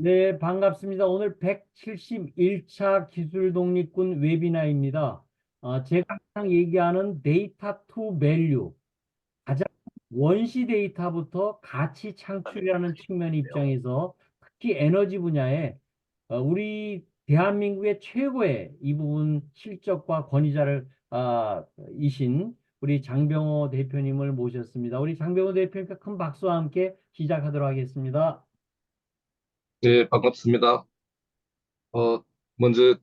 네, 반갑습니다. 오늘 171차 기술 독립군 웨비나입니다. 제가 항상 얘기하는 데이터 투 밸류, 가장 원시 데이터부터 가치 창출이라는 측면 입장에서 특히 에너지 분야에 우리 대한민국의 최고의 이 부분 실적과 권위자를 이신 우리 장병호 대표님을 모셨습니다. 우리 장병호 대표님께 큰 박수와 함께 시작하도록 하겠습니다. 네, 반갑습니다. 어, 먼저,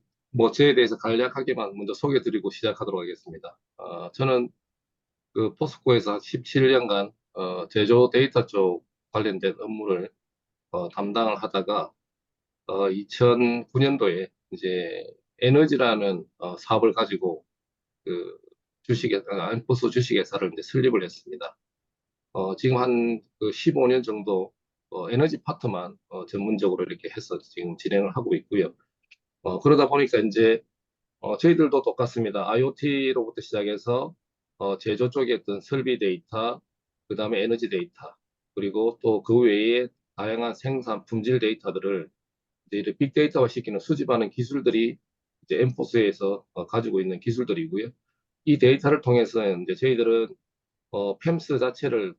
저에 대해서 간략하게만 먼저 소개드리고 시작하도록 하겠습니다. 저는 그 포스코에서 17년간, 제조 데이터 쪽 관련된 업무를, 담당을 하다가, 2009년도에 이제 에너지라는, 사업을 가지고 그 엠포스 주식회사를 이제 설립을 했습니다. 지금 한그 15년 정도, 에너지 파트만, 전문적으로 이렇게 해서 지금 진행을 하고 있고요. 그러다 보니까 이제 저희들도 똑같습니다. IoT로부터 시작해서 제조 쪽에 어떤 설비 데이터, 그 다음에 에너지 데이터, 그리고 또 그 외에 다양한 생산 품질 데이터들을 이제 이렇게 빅데이터화 시키는 수집하는 기술들이 이제 엠포스에서 가지고 있는 기술들이고요. 이 데이터를 통해서 이제 저희들은 펨스 자체를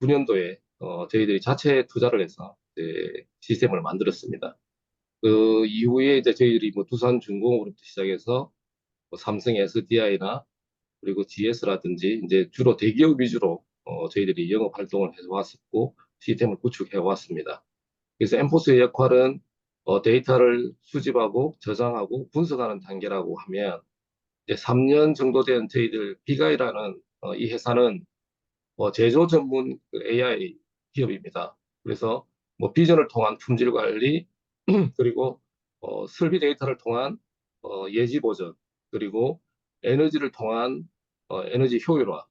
2009년도에 저희들이 자체 투자를 해서 이제 시스템을 만들었습니다. 그 이후에 이제 저희들이 뭐 두산중공업부터 시작해서 뭐 삼성 SDI나 그리고 GS라든지 이제 주로 대기업 위주로 저희들이 영업 활동을 해서 왔었고 시스템을 구축해 왔습니다. 그래서 엠포스의 역할은 데이터를 수집하고 저장하고 분석하는 단계라고 하면 이제 3년 정도 된 저희들 비가이라는 이 회사는 제조 전문 그 AI 기업입니다. 그래서 뭐 비전을 통한 품질 관리 그리고 설비 데이터를 통한 예지 보전 그리고 에너지를 통한 에너지 효율화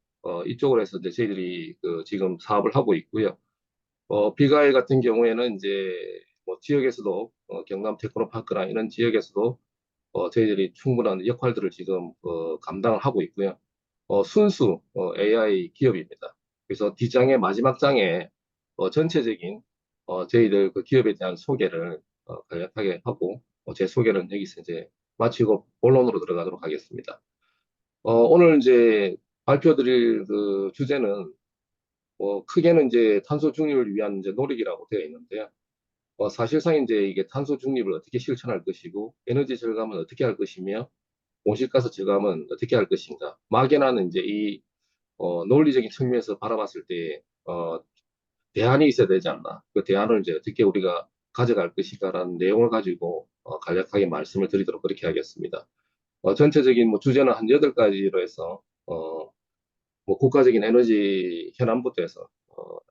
이쪽으로 해서 이제 저희들이 그 지금 사업을 하고 있고요. 비가이 같은 경우에는 이제 뭐 지역에서도 경남 테크노파크나 이런 지역에서도 저희들이 충분한 역할들을 지금 감당을 하고 있고요. 순수 AI 기업입니다. 그래서 뒷장의 마지막 장에 전체적인 저희들 그 기업에 대한 소개를 간략하게 하고 제 소개는 여기서 이제 마치고 본론으로 들어가도록 하겠습니다. 오늘 이제 발표드릴 그 주제는 크게는 이제 탄소 중립을 위한 이제 노력이라고 되어 있는데요. 사실상 이제 이게 탄소 중립을 어떻게 실천할 것이고 에너지 절감은 어떻게 할 것이며 온실가스 절감은 어떻게 할 것인가. 막연한 이제 이 논리적인 측면에서 바라봤을 때 대안이 있어야 되지 않나. 그 대안을 이제 어떻게 우리가 가져갈 것인가라는 내용을 가지고 간략하게 말씀을 드리도록 그렇게 하겠습니다. 전체적인 뭐 주제는 한 8가지로 해서 뭐 국가적인 에너지 현안부터 해서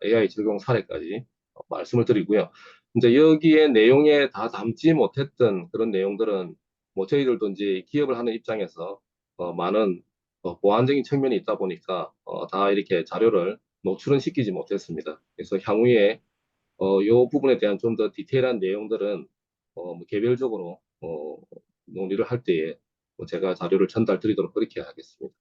AI 적용 사례까지 말씀을 드리고요. 이제 여기에 내용에 다 담지 못했던 그런 내용들은 뭐 저희들도 이제 기업을 하는 입장에서 많은 보완적인 측면이 있다 보니까 다 이렇게 자료를 노출은 시키지 못했습니다. 그래서 향후에 요 부분에 대한 좀 더 디테일한 내용들은 뭐 개별적으로 논의를 할 때에 뭐 제가 자료를 전달 드리도록 그렇게 하겠습니다.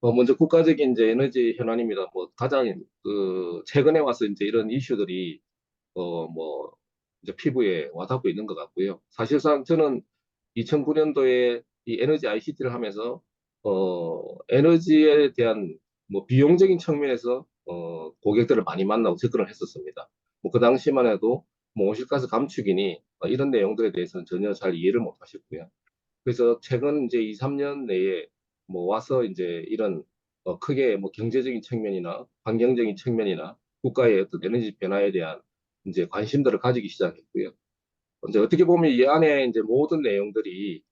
먼저 국가적인 이제 에너지 현안입니다. 뭐 가장 그 최근에 와서 이제 이런 이슈들이 뭐 이제 피부에 와닿고 있는 것 같고요. 사실상 저는 2009년도에 이 에너지 ICT를 하면서 에너지에 대한 뭐 비용적인 측면에서 고객들을 많이 만나고 접근을 했었습니다. 뭐 그 당시만 해도 뭐 온실가스 감축이니 이런 내용들에 대해서는 전혀 잘 이해를 못 하셨고요. 그래서 최근 이제 2, 3년 내에 뭐 와서 이제 이런 크게 뭐 경제적인 측면이나 환경적인 측면이나 국가의 어떤 에너지 변화에 대한 이제 관심들을 가지기 시작했고요. 이제 어떻게 보면 이 안에 이제 모든 내용들이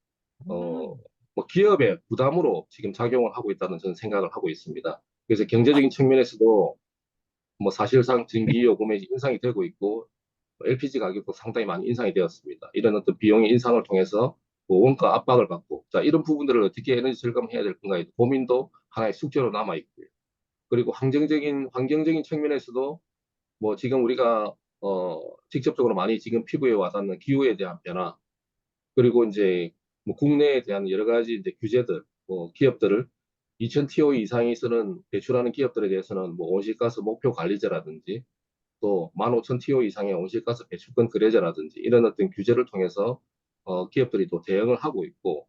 어, 뭐 기업의 부담으로 지금 작용을 하고 있다는 저는 생각을 하고 있습니다. 그래서 경제적인 측면에서도 뭐 사실상 전기 요금이 인상이 되고 있고 LPG 가격도 상당히 많이 인상이 되었습니다. 이런 어떤 비용의 인상을 통해서 뭐 원가 압박을 받고, 자, 이런 부분들을 어떻게 에너지 절감해야 될 건가에 고민도 하나의 숙제로 남아 있고요. 그리고 환경적인 측면에서도 뭐 지금 우리가 직접적으로 많이 지금 피부에 와닿는 기후에 대한 변화, 그리고 이제 뭐 국내에 대한 여러 가지 이제 규제들, 뭐 기업들을 2000TOE 이상이 쓰는 배출하는 기업들에 대해서는 뭐 온실가스 목표 관리제라든지 또 15,000TOE 이상의 온실가스 배출권 거래제라든지 이런 어떤 규제를 통해서 기업들이 또 대응을 하고 있고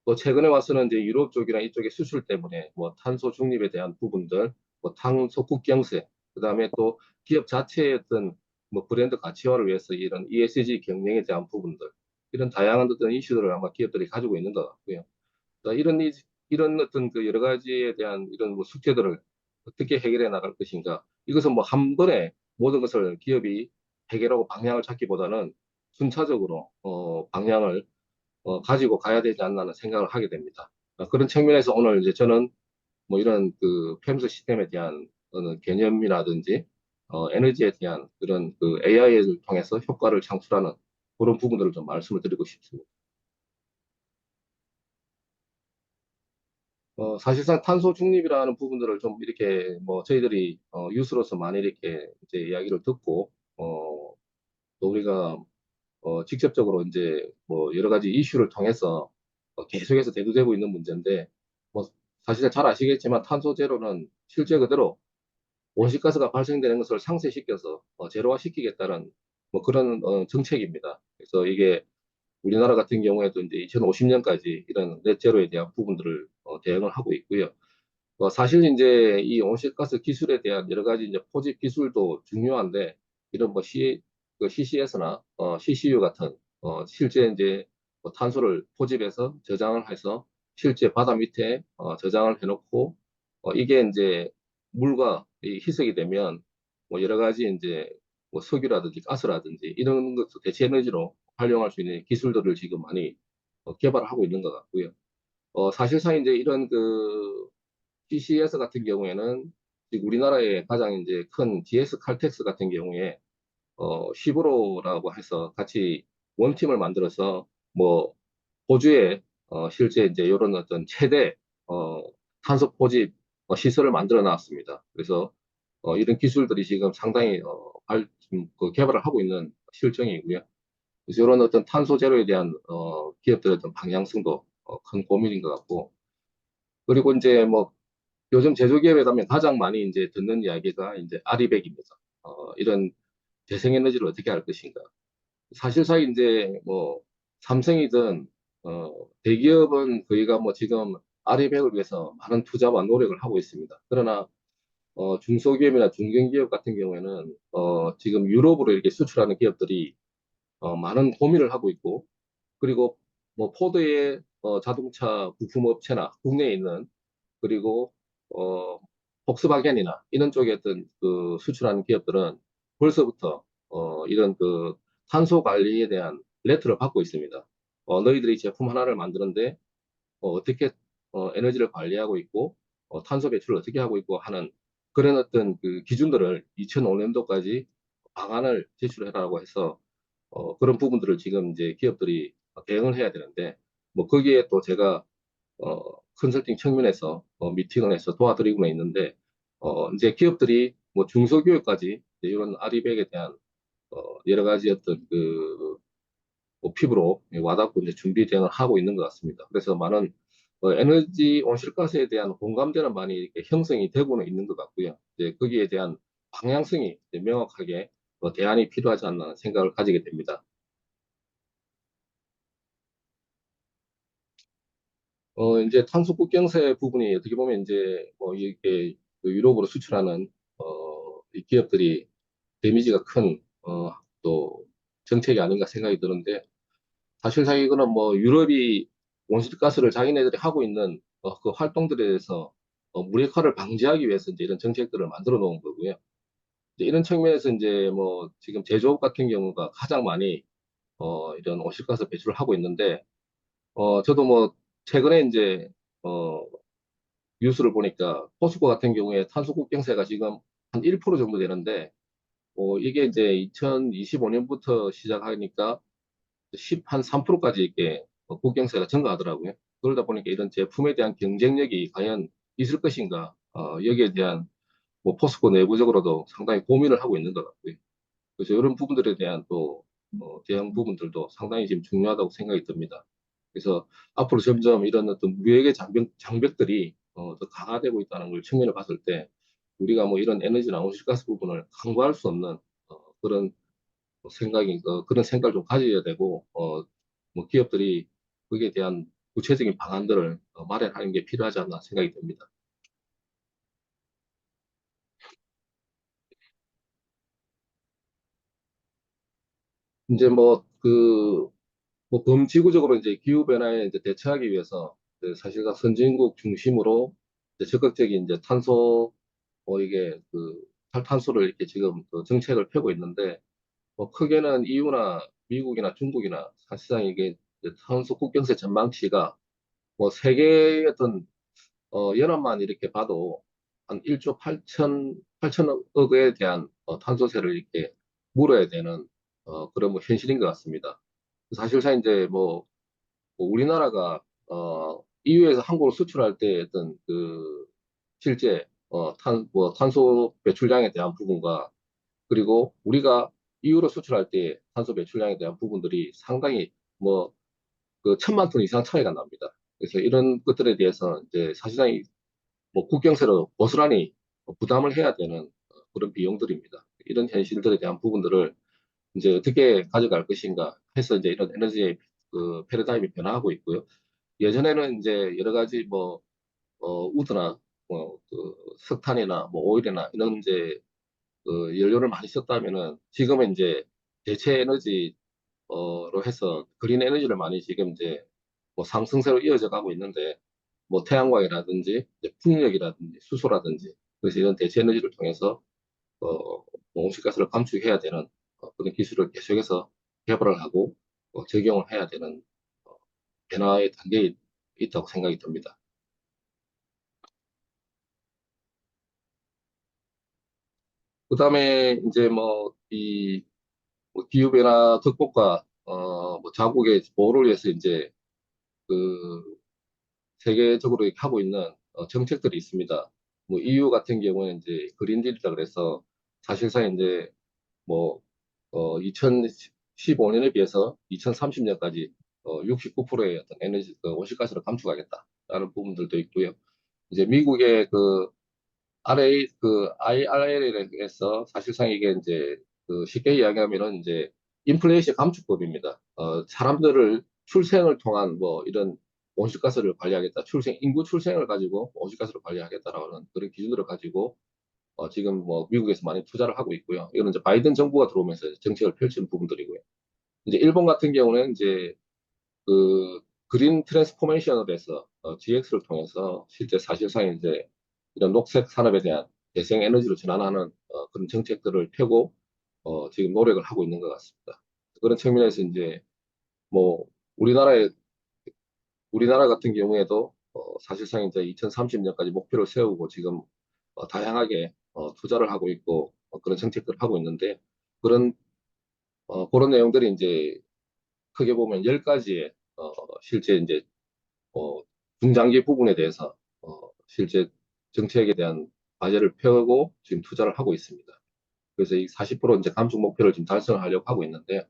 또 최근에 와서는 이제 유럽 쪽이나 이쪽의 수출 때문에 뭐 탄소 중립에 대한 부분들, 뭐 탄소 국경세, 그다음에 또 기업 자체의 어떤 뭐 브랜드 가치화를 위해서 이런 ESG 경쟁에 대한 부분들, 이런 다양한 어떤 이슈들을 아마 기업들이 가지고 있는 것 같고요. 그러니까 이런 어떤 그 여러 가지에 대한 이런 뭐 숙제들을 어떻게 해결해 나갈 것인가. 이것은 뭐 한 번에 모든 것을 기업이 해결하고 방향을 찾기보다는 순차적으로 방향을 가지고 가야 되지 않나는 생각을 하게 됩니다. 그런 측면에서 오늘 이제 저는 뭐 이런 그 팸스 시스템에 대한 어느 개념이라든지 에너지에 대한 그런 그 AI를 통해서 효과를 창출하는 그런 부분들을 좀 말씀을 드리고 싶습니다. 사실상 탄소 중립이라는 부분들을 좀 이렇게 뭐 저희들이 뉴스로서 많이 이렇게 이제 이야기를 듣고 또 우리가 직접적으로 이제 뭐 여러 가지 이슈를 통해서 계속해서 대두되고 있는 문제인데 뭐 사실 잘 아시겠지만 탄소 제로는 실제 그대로 온실가스가 발생되는 것을 상쇄시켜서 제로화시키겠다는 뭐 그런 정책입니다. 그래서 이게 우리나라 같은 경우에도 이제 2050년까지 이런 넷제로에 대한 부분들을 대응을 하고 있고요. 사실 이제 이 온실가스 기술에 대한 여러 가지 이제 포집 기술도 중요한데 이런 뭐 그 CCS나 CCU 같은 실제 이제 뭐 탄소를 포집해서 저장을 해서 실제 바다 밑에 저장을 해놓고 이게 이제 물과 이 희석이 되면 뭐 여러 가지 이제 뭐 석유라든지 가스라든지 이런 것도 대체 에너지로 활용할 수 있는 기술들을 지금 많이 개발하고 있는 것 같고요. 사실상 이제 이런 그 CCS 같은 경우에는 지금 우리나라의 가장 이제 큰 GS 칼텍스 같은 경우에 10호로라고 해서 같이 원팀을 만들어서 뭐 호주에 실제 이제 이런 어떤 최대 어, 탄소 포집 시설을 만들어 놨습니다. 그래서 이런 기술들이 지금 상당히 그 개발을 하고 있는 실정이고요. 그래서 이런 어떤 탄소 제로에 대한 기업들의 어떤 방향성도 큰 고민인 것 같고 그리고 이제 뭐 요즘 제조기업에 가면 가장 많이 이제 듣는 이야기가 이제 아리백입니다. 이런 재생에너지를 어떻게 할 것인가. 사실상 이제 뭐 삼성이든 대기업은 거의가 뭐 지금 아리백을 위해서 많은 투자와 노력을 하고 있습니다. 그러나 중소기업이나 중견기업 같은 경우에는 지금 유럽으로 이렇게 수출하는 기업들이 많은 고민을 하고 있고 그리고 뭐 포드의 자동차 부품 업체나 국내에 있는 그리고 폭스바겐이나 이런 쪽에 어떤 그 수출하는 기업들은 벌써부터 이런 그 탄소 관리에 대한 레터를 받고 있습니다. 너희들이 제품 하나를 만드는데 떻게 에너지를 관리하고 있고 탄소 배출을 어떻게 하고 있고 하는 그런 어떤 그 기준들을 2005년도까지 방안을 제출해라고 해서 그런 부분들을 지금 이제 기업들이 대응을 해야 되는데 뭐 거기에 또 제가 어, 컨설팅 측면에서 미팅을 해서 도와드리고 있는데 이제 기업들이 뭐 중소기업까지 이제 이런 아리백에 대한 여러 가지 어떤 뭐 피부로 와닿고 이제 준비 대응을 하고 있는 것 같습니다. 그래서 많은 에너지 온실가스에 대한 공감대는 많이 이렇게 형성이 되고는 있는 것 같고요. 이제 거기에 대한 방향성이 이제 명확하게 대안이 필요하지 않나 생각을 가지게 됩니다. 이제 탄소 국경세 부분이 어떻게 보면 이제 뭐 이게 그 유럽으로 수출하는 이 기업들이 데미지가 큰 또 정책이 아닌가 생각이 드는데 사실상 이거는 뭐 유럽이 온실가스를 자기네들이 하고 있는 그 활동들에 대해서 무력화를 방지하기 위해서 이제 이런 정책들을 만들어 놓은 거고요. 이제 이런 측면에서 이제 뭐 지금 제조업 같은 경우가 가장 많이 이런 온실가스 배출을 하고 있는데 저도 뭐 최근에 이제 어, 뉴스를 보니까 포스코 같은 경우에 탄소 국경세가 지금 한 1% 정도 되는데 이게 이제 2025년부터 시작하니까 한 3%까지 이렇게 국경세가 증가하더라고요. 그러다 보니까 이런 제품에 대한 경쟁력이 과연 있을 것인가, 여기에 대한 뭐 포스코 내부적으로도 상당히 고민을 하고 있는 것 같고요. 그래서 이런 부분들에 대한 또 대응 부분들도 상당히 지금 중요하다고 생각이 듭니다. 그래서 앞으로 점점 이런 어떤 무역의 장벽들이 더 강화되고 있다는 걸 측면을 봤을 때 우리가 뭐 이런 에너지나 온실가스 부분을 강구할 수 없는 그런 그런 생각을 좀 가져야 되고, 뭐 기업들이 거기에 대한 구체적인 방안들을 마련하는 게 필요하지 않나 생각이 듭니다. 이제 뭐 범지구적으로 이제 기후변화에 이제 대처하기 위해서 이제 사실상 선진국 중심으로 이제 적극적인 이제 이게 탈탄소를 이렇게 지금 정책을 펴고 있는데, 뭐 크게는 EU나 미국이나 중국이나 사실상 이게 이제 탄소 국경세 전망치가 뭐 세계의 어떤 연합만 이렇게 봐도 한 1조 8천억에 대한 탄소세를 이렇게 물어야 되는 그런 뭐 현실인 것 같습니다. 사실상 이제 뭐 우리나라가 EU에서 한국으로 수출할 때 어떤 실제 탄소 배출량에 대한 부분과 그리고 우리가 EU로 수출할 때 탄소 배출량에 대한 부분들이 상당히 뭐 천만 톤 이상 차이가 납니다. 그래서 이런 것들에 대해서 이제 사실상 뭐 국경세로 고스란히 부담을 해야 되는 그런 비용들입니다. 이런 현실들에 대한 부분들을 이제 어떻게 가져갈 것인가 해서 이제 이런 에너지의 패러다임이 변화하고 있고요. 예전에는 이제 여러 가지 우드나 석탄이나 뭐 오일이나 이런 이제 연료를 많이 썼다면은 지금은 이제 대체 에너지로 해서 그린 에너지를 많이 지금 이제 뭐 상승세로 이어져 가고 있는데 뭐 태양광이라든지 이제 풍력이라든지 수소라든지 그래서 이런 대체 에너지를 통해서 뭐 온실가스를 감축해야 되는 그런 기술을 계속해서 개발을 하고 적용을 해야 되는 어, 변화의 단계에 있다고 생각이 듭니다. 그다음에 이제 뭐 기후변화 극복과 뭐 자국의 보호를 위해서 이제 그 세계적으로 이렇게 하고 있는 정책들이 있습니다. 뭐 EU 같은 경우는 이제 그린딜이라 그래서 사실상 이제 뭐 2015년에 비해서 2030년까지 69%의 어떤 온실가스를 감축하겠다라는 부분들도 있고요. 이제 미국의 IRL에서 사실상 이게 이제 쉽게 이야기하면은 이제 인플레이션 감축법입니다. 사람들을 출생을 통한 뭐 이런 온실가스를 관리하겠다. 인구 출생을 가지고 온실가스를 관리하겠다라는 그런 기준으로 가지고 지금 뭐 미국에서 많이 투자를 하고 있고요. 이거는 이제 바이든 정부가 들어오면서 정책을 펼치는 부분들이고요. 이제 일본 같은 경우는 이제 그린 트랜스포메이션을 해서 GX를 통해서 실제 사실상 이제 이런 녹색 산업에 대한 재생 에너지로 전환하는 그런 정책들을 펴고 지금 노력을 하고 있는 것 같습니다. 그런 측면에서 이제 뭐 우리나라의 우리나라 같은 경우에도 사실상 이제 2030년까지 목표를 세우고 지금 다양하게 투자를 하고 있고 그런 정책들을 하고 있는데 그런 그런 내용들이 이제 크게 보면 10가지의 실제 이제 어, 중장기 부분에 대해서 실제 정책에 대한 과제를 펴고 지금 투자를 하고 있습니다. 그래서 이 40% 이제 감축 목표를 지금 달성하려고 하고 있는데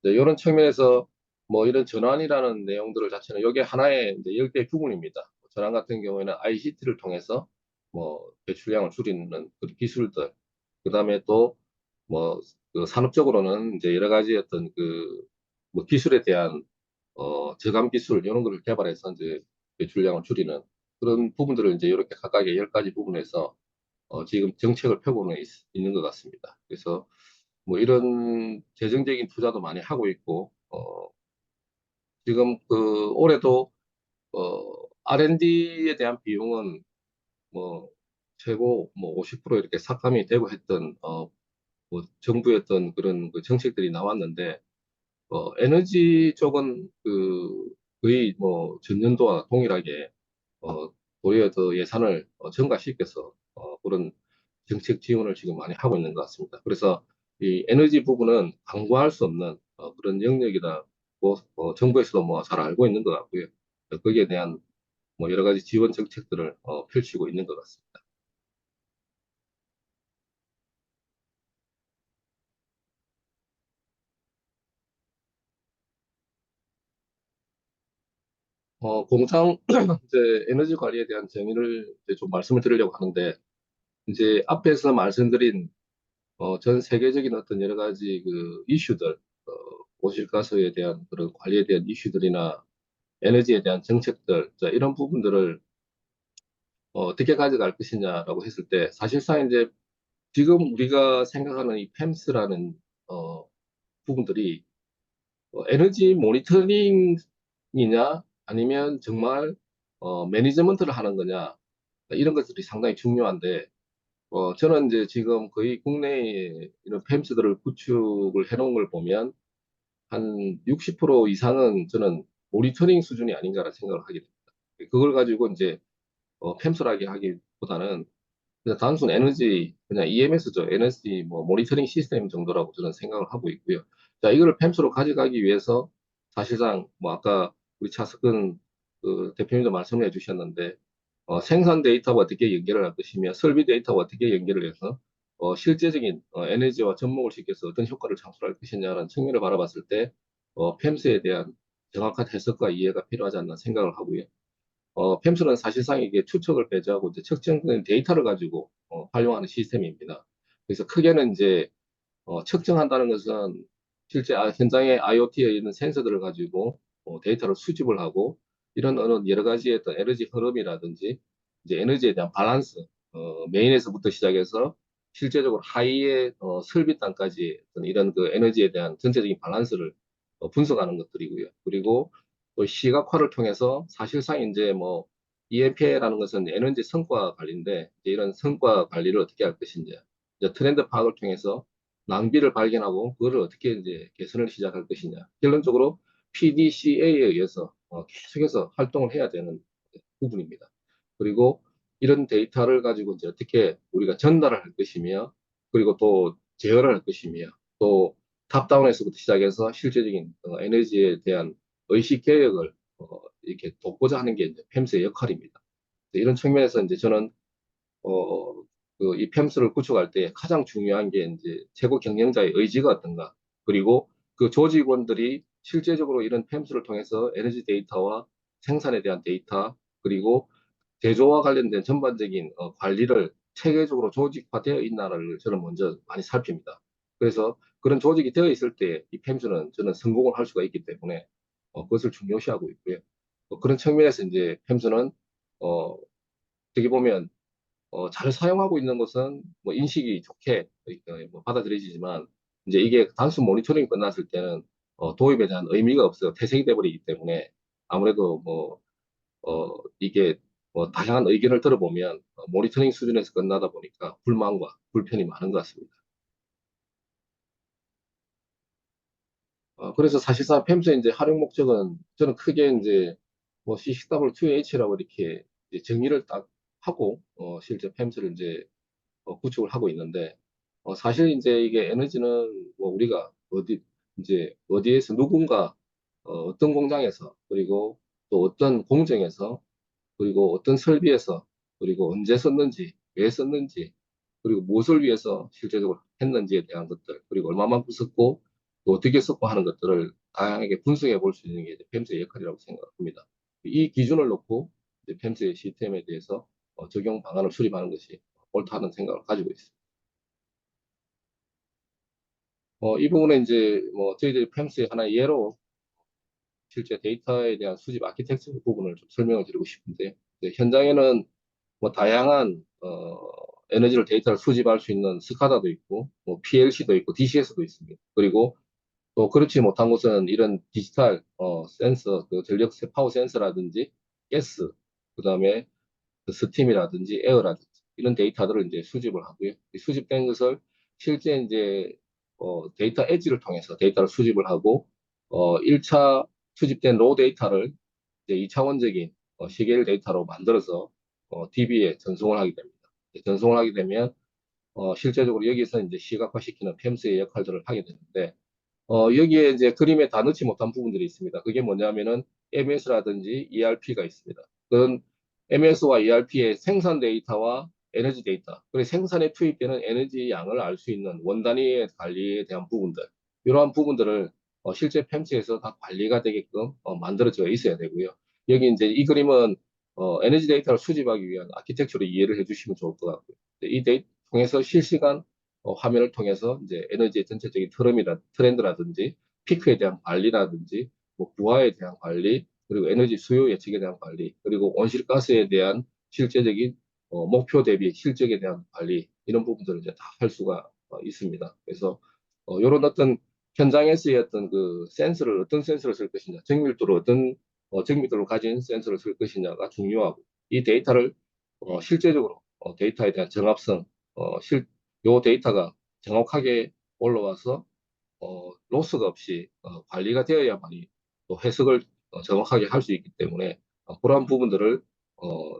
네, 이런 측면에서 뭐 이런 전환이라는 내용들을 자체는 이게 하나의 이제 10개 부분입니다. 전환 같은 경우에는 ICT를 통해서 뭐 배출량을 줄이는 그 기술들, 그 다음에 또 뭐 산업적으로는 이제 여러 가지 어떤 뭐 기술에 대한 저감 기술 이런 거를 개발해서 이제 배출량을 줄이는 그런 부분들을 이제 이렇게 각각의 10가지 부분에서 지금 정책을 펴고는 있는 것 같습니다. 그래서 뭐 이런 재정적인 투자도 많이 하고 있고, 지금 올해도, R&D에 대한 비용은 뭐 최고 뭐 50% 이렇게 삭감이 되고 했던, 뭐 정부의 어떤 그런 정책들이 나왔는데, 에너지 쪽은 거의 뭐 전년도와 동일하게, 도리어 더 예산을 증가시켜서, 그런 정책 지원을 지금 많이 하고 있는 것 같습니다. 그래서 이 에너지 부분은 강구할 수 없는 그런 영역이다. 뭐, 정부에서도 뭐 잘 알고 있는 것 같고요. 거기에 대한 뭐 여러 가지 지원 정책들을 펼치고 있는 것 같습니다. 공장 이제 에너지 관리에 대한 정의를 이제 좀 말씀을 드리려고 하는데, 이제 앞에서 말씀드린 전 세계적인 어떤 여러 가지 그 이슈들, 오실가스에 대한 그런 관리에 대한 이슈들이나 에너지에 대한 정책들, 자, 이런 부분들을 어떻게 가져갈 것이냐라고 했을 때, 사실상 이제 지금 우리가 생각하는 이 팸스라는 어, 부분들이 에너지 모니터링이냐 아니면 정말 매니지먼트를 하는 거냐, 이런 것들이 상당히 중요한데, 저는 이제 지금 거의 국내에 이런 팸스들을 구축을 해놓은 걸 보면 한 60% 이상은 저는 모니터링 수준이 아닌가라 생각을 하게 됩니다. 그걸 가지고 이제 팸스라게 하기보다는 그냥 단순 에너지, 그냥 EMS죠. 에너지 뭐 모니터링 시스템 정도라고 저는 생각을 하고 있고요. 자, 이거를 팸스로 가져가기 위해서 사실상 뭐 아까 우리 차석근 그 대표님도 말씀해 주셨는데, 생산 데이터와 어떻게 연결을 할 것이며 설비 데이터와 어떻게 연결을 해서 실제적인 에너지와 접목을 시켜서 어떤 효과를 창출할 것이냐라는 측면을 바라봤을 때 팸스에 대한 정확한 해석과 이해가 필요하지 않나 생각을 하고요. 팸스는 사실상 이게 추측을 배제하고 이제 측정된 데이터를 가지고 활용하는 시스템입니다. 그래서 크게는 이제 측정한다는 것은 실제 현장의 IoT에 있는 센서들을 가지고 데이터를 수집을 하고 이런 어느 여러 가지의 어떤 에너지 흐름이라든지 이제 에너지에 대한 밸런스, 메인에서부터 시작해서 실제적으로 하이의 설비 단까지 어떤 이런 그 에너지에 대한 전체적인 밸런스를 분석하는 것들이고요. 그리고 또 시각화를 통해서 사실상 이제 뭐 EMP라는 것은 에너지 성과 관리인데 이제 이런 성과 관리를 어떻게 할 것인지 이제 트렌드 파악을 통해서 낭비를 발견하고 그거를 어떻게 이제 개선을 시작할 것이냐. 결론적으로 PDCA에 의해서 계속해서 활동을 해야 되는 부분입니다. 그리고 이런 데이터를 가지고 이제 어떻게 우리가 전달을 할 것이며, 그리고 또 제어를 할 것이며, 또 탑다운에서부터 시작해서 실제적인 에너지에 대한 의식 개혁을 이렇게 돕고자 하는 게 이제 팸스의 역할입니다. 이런 측면에서 이제 저는 어, 이 팸스를 구축할 때 가장 중요한 게 이제 최고 경영자의 의지가 어떤가. 그리고 그 조직원들이 실제적으로 이런 팸스를 통해서 에너지 데이터와 생산에 대한 데이터, 그리고 제조와 관련된 전반적인 관리를 체계적으로 조직화되어 있나를 저는 먼저 많이 살핍니다. 그래서 그런 조직이 되어 있을 때 이 팸스는 저는 성공을 할 수가 있기 때문에 그것을 중요시하고 있고요. 그런 측면에서 이제 팸스는 어떻게 보면 잘 사용하고 있는 것은 뭐 인식이 좋게 뭐 받아들여지지만 이제 이게 단순 모니터링이 끝났을 때는 도입에 대한 의미가 없어요. 퇴색이 돼버리기 때문에 아무래도 뭐 이게 뭐 다양한 의견을 들어보면 모니터링 수준에서 끝나다 보니까 불만과 불편이 많은 것 같습니다. 그래서 사실상 팸스의 이제 활용 목적은 저는 크게 이제 뭐 CCW2H라고 이렇게 이제 정리를 딱 하고 실제 팸스를 이제 구축을 하고 있는데, 사실 이제 이게 에너지는 뭐 우리가 이제 어디에서 누군가, 어떤 공장에서, 그리고 또 어떤 공정에서, 그리고 어떤 설비에서, 그리고 언제 썼는지, 왜 썼는지, 그리고 무엇을 위해서 실제적으로 했는지에 대한 것들, 그리고 얼마만큼 썼고, 또 어떻게 썼고 하는 것들을 다양하게 분석해 볼 수 있는 게 이제 팸스의 역할이라고 생각합니다. 이 기준을 놓고 이제 팸스의 시스템에 대해서 적용 방안을 수립하는 것이 옳다는 생각을 가지고 있습니다. 이 부분은 이제 뭐 저희들이 팸스의 하나의 예로 실제 데이터에 대한 수집 아키텍처 부분을 좀 설명을 드리고 싶은데, 이제 현장에는 뭐 다양한 에너지를 데이터를 수집할 수 있는 스카다도 있고 뭐 PLC도 있고 DCS도 있습니다. 그리고 또 그렇지 못한 곳은 이런 디지털 센서, 그 전력 파워 센서라든지 가스, 그다음에 그 스팀이라든지 에어라든지 이런 데이터들을 이제 수집을 하고요. 이 수집된 것을 실제 이제 데이터 엣지를 통해서 데이터를 수집을 하고 1차 수집된 로 데이터를 이제 2차원적인 시계열 데이터로 만들어서 DB에 전송을 하게 됩니다. 전송을 하게 되면 실제적으로 여기서 이제 시각화시키는 팸스의 역할들을 하게 되는데, 여기에 이제 그림에 다 넣지 못한 부분들이 있습니다. 그게 뭐냐면은 MS라든지 ERP가 있습니다. 그런 MS와 ERP의 생산 데이터와 에너지 데이터, 그리고 생산에 투입되는 에너지 양을 알 수 있는 원단위의 관리에 대한 부분들, 이러한 부분들을 실제 팸스에서 다 관리가 되게끔 만들어져 있어야 되고요. 여기 이제 이 그림은 에너지 데이터를 수집하기 위한 아키텍처로 이해를 해주시면 좋을 것 같고요. 이 데이터 통해서 실시간 화면을 통해서 이제 에너지의 전체적인 트렌드라든지 피크에 대한 관리라든지 뭐 부하에 대한 관리 그리고 에너지 수요 예측에 대한 관리 그리고 온실가스에 대한 실제적인 목표 대비 실적에 대한 관리 이런 부분들을 이제 다 할 수가 있습니다. 그래서 이런 어떤 현장에서의 어떤 그 센서를 어떤 센서를 쓸 것이냐, 정밀도로 어떤 정밀도를 가진 센서를 쓸 것이냐가 중요하고 이 데이터를 실제적으로 데이터에 대한 정합성, 요 데이터가 정확하게 올라와서 로스가 없이 관리가 되어야만이 또 해석을 정확하게 할 수 있기 때문에 그러한 부분들을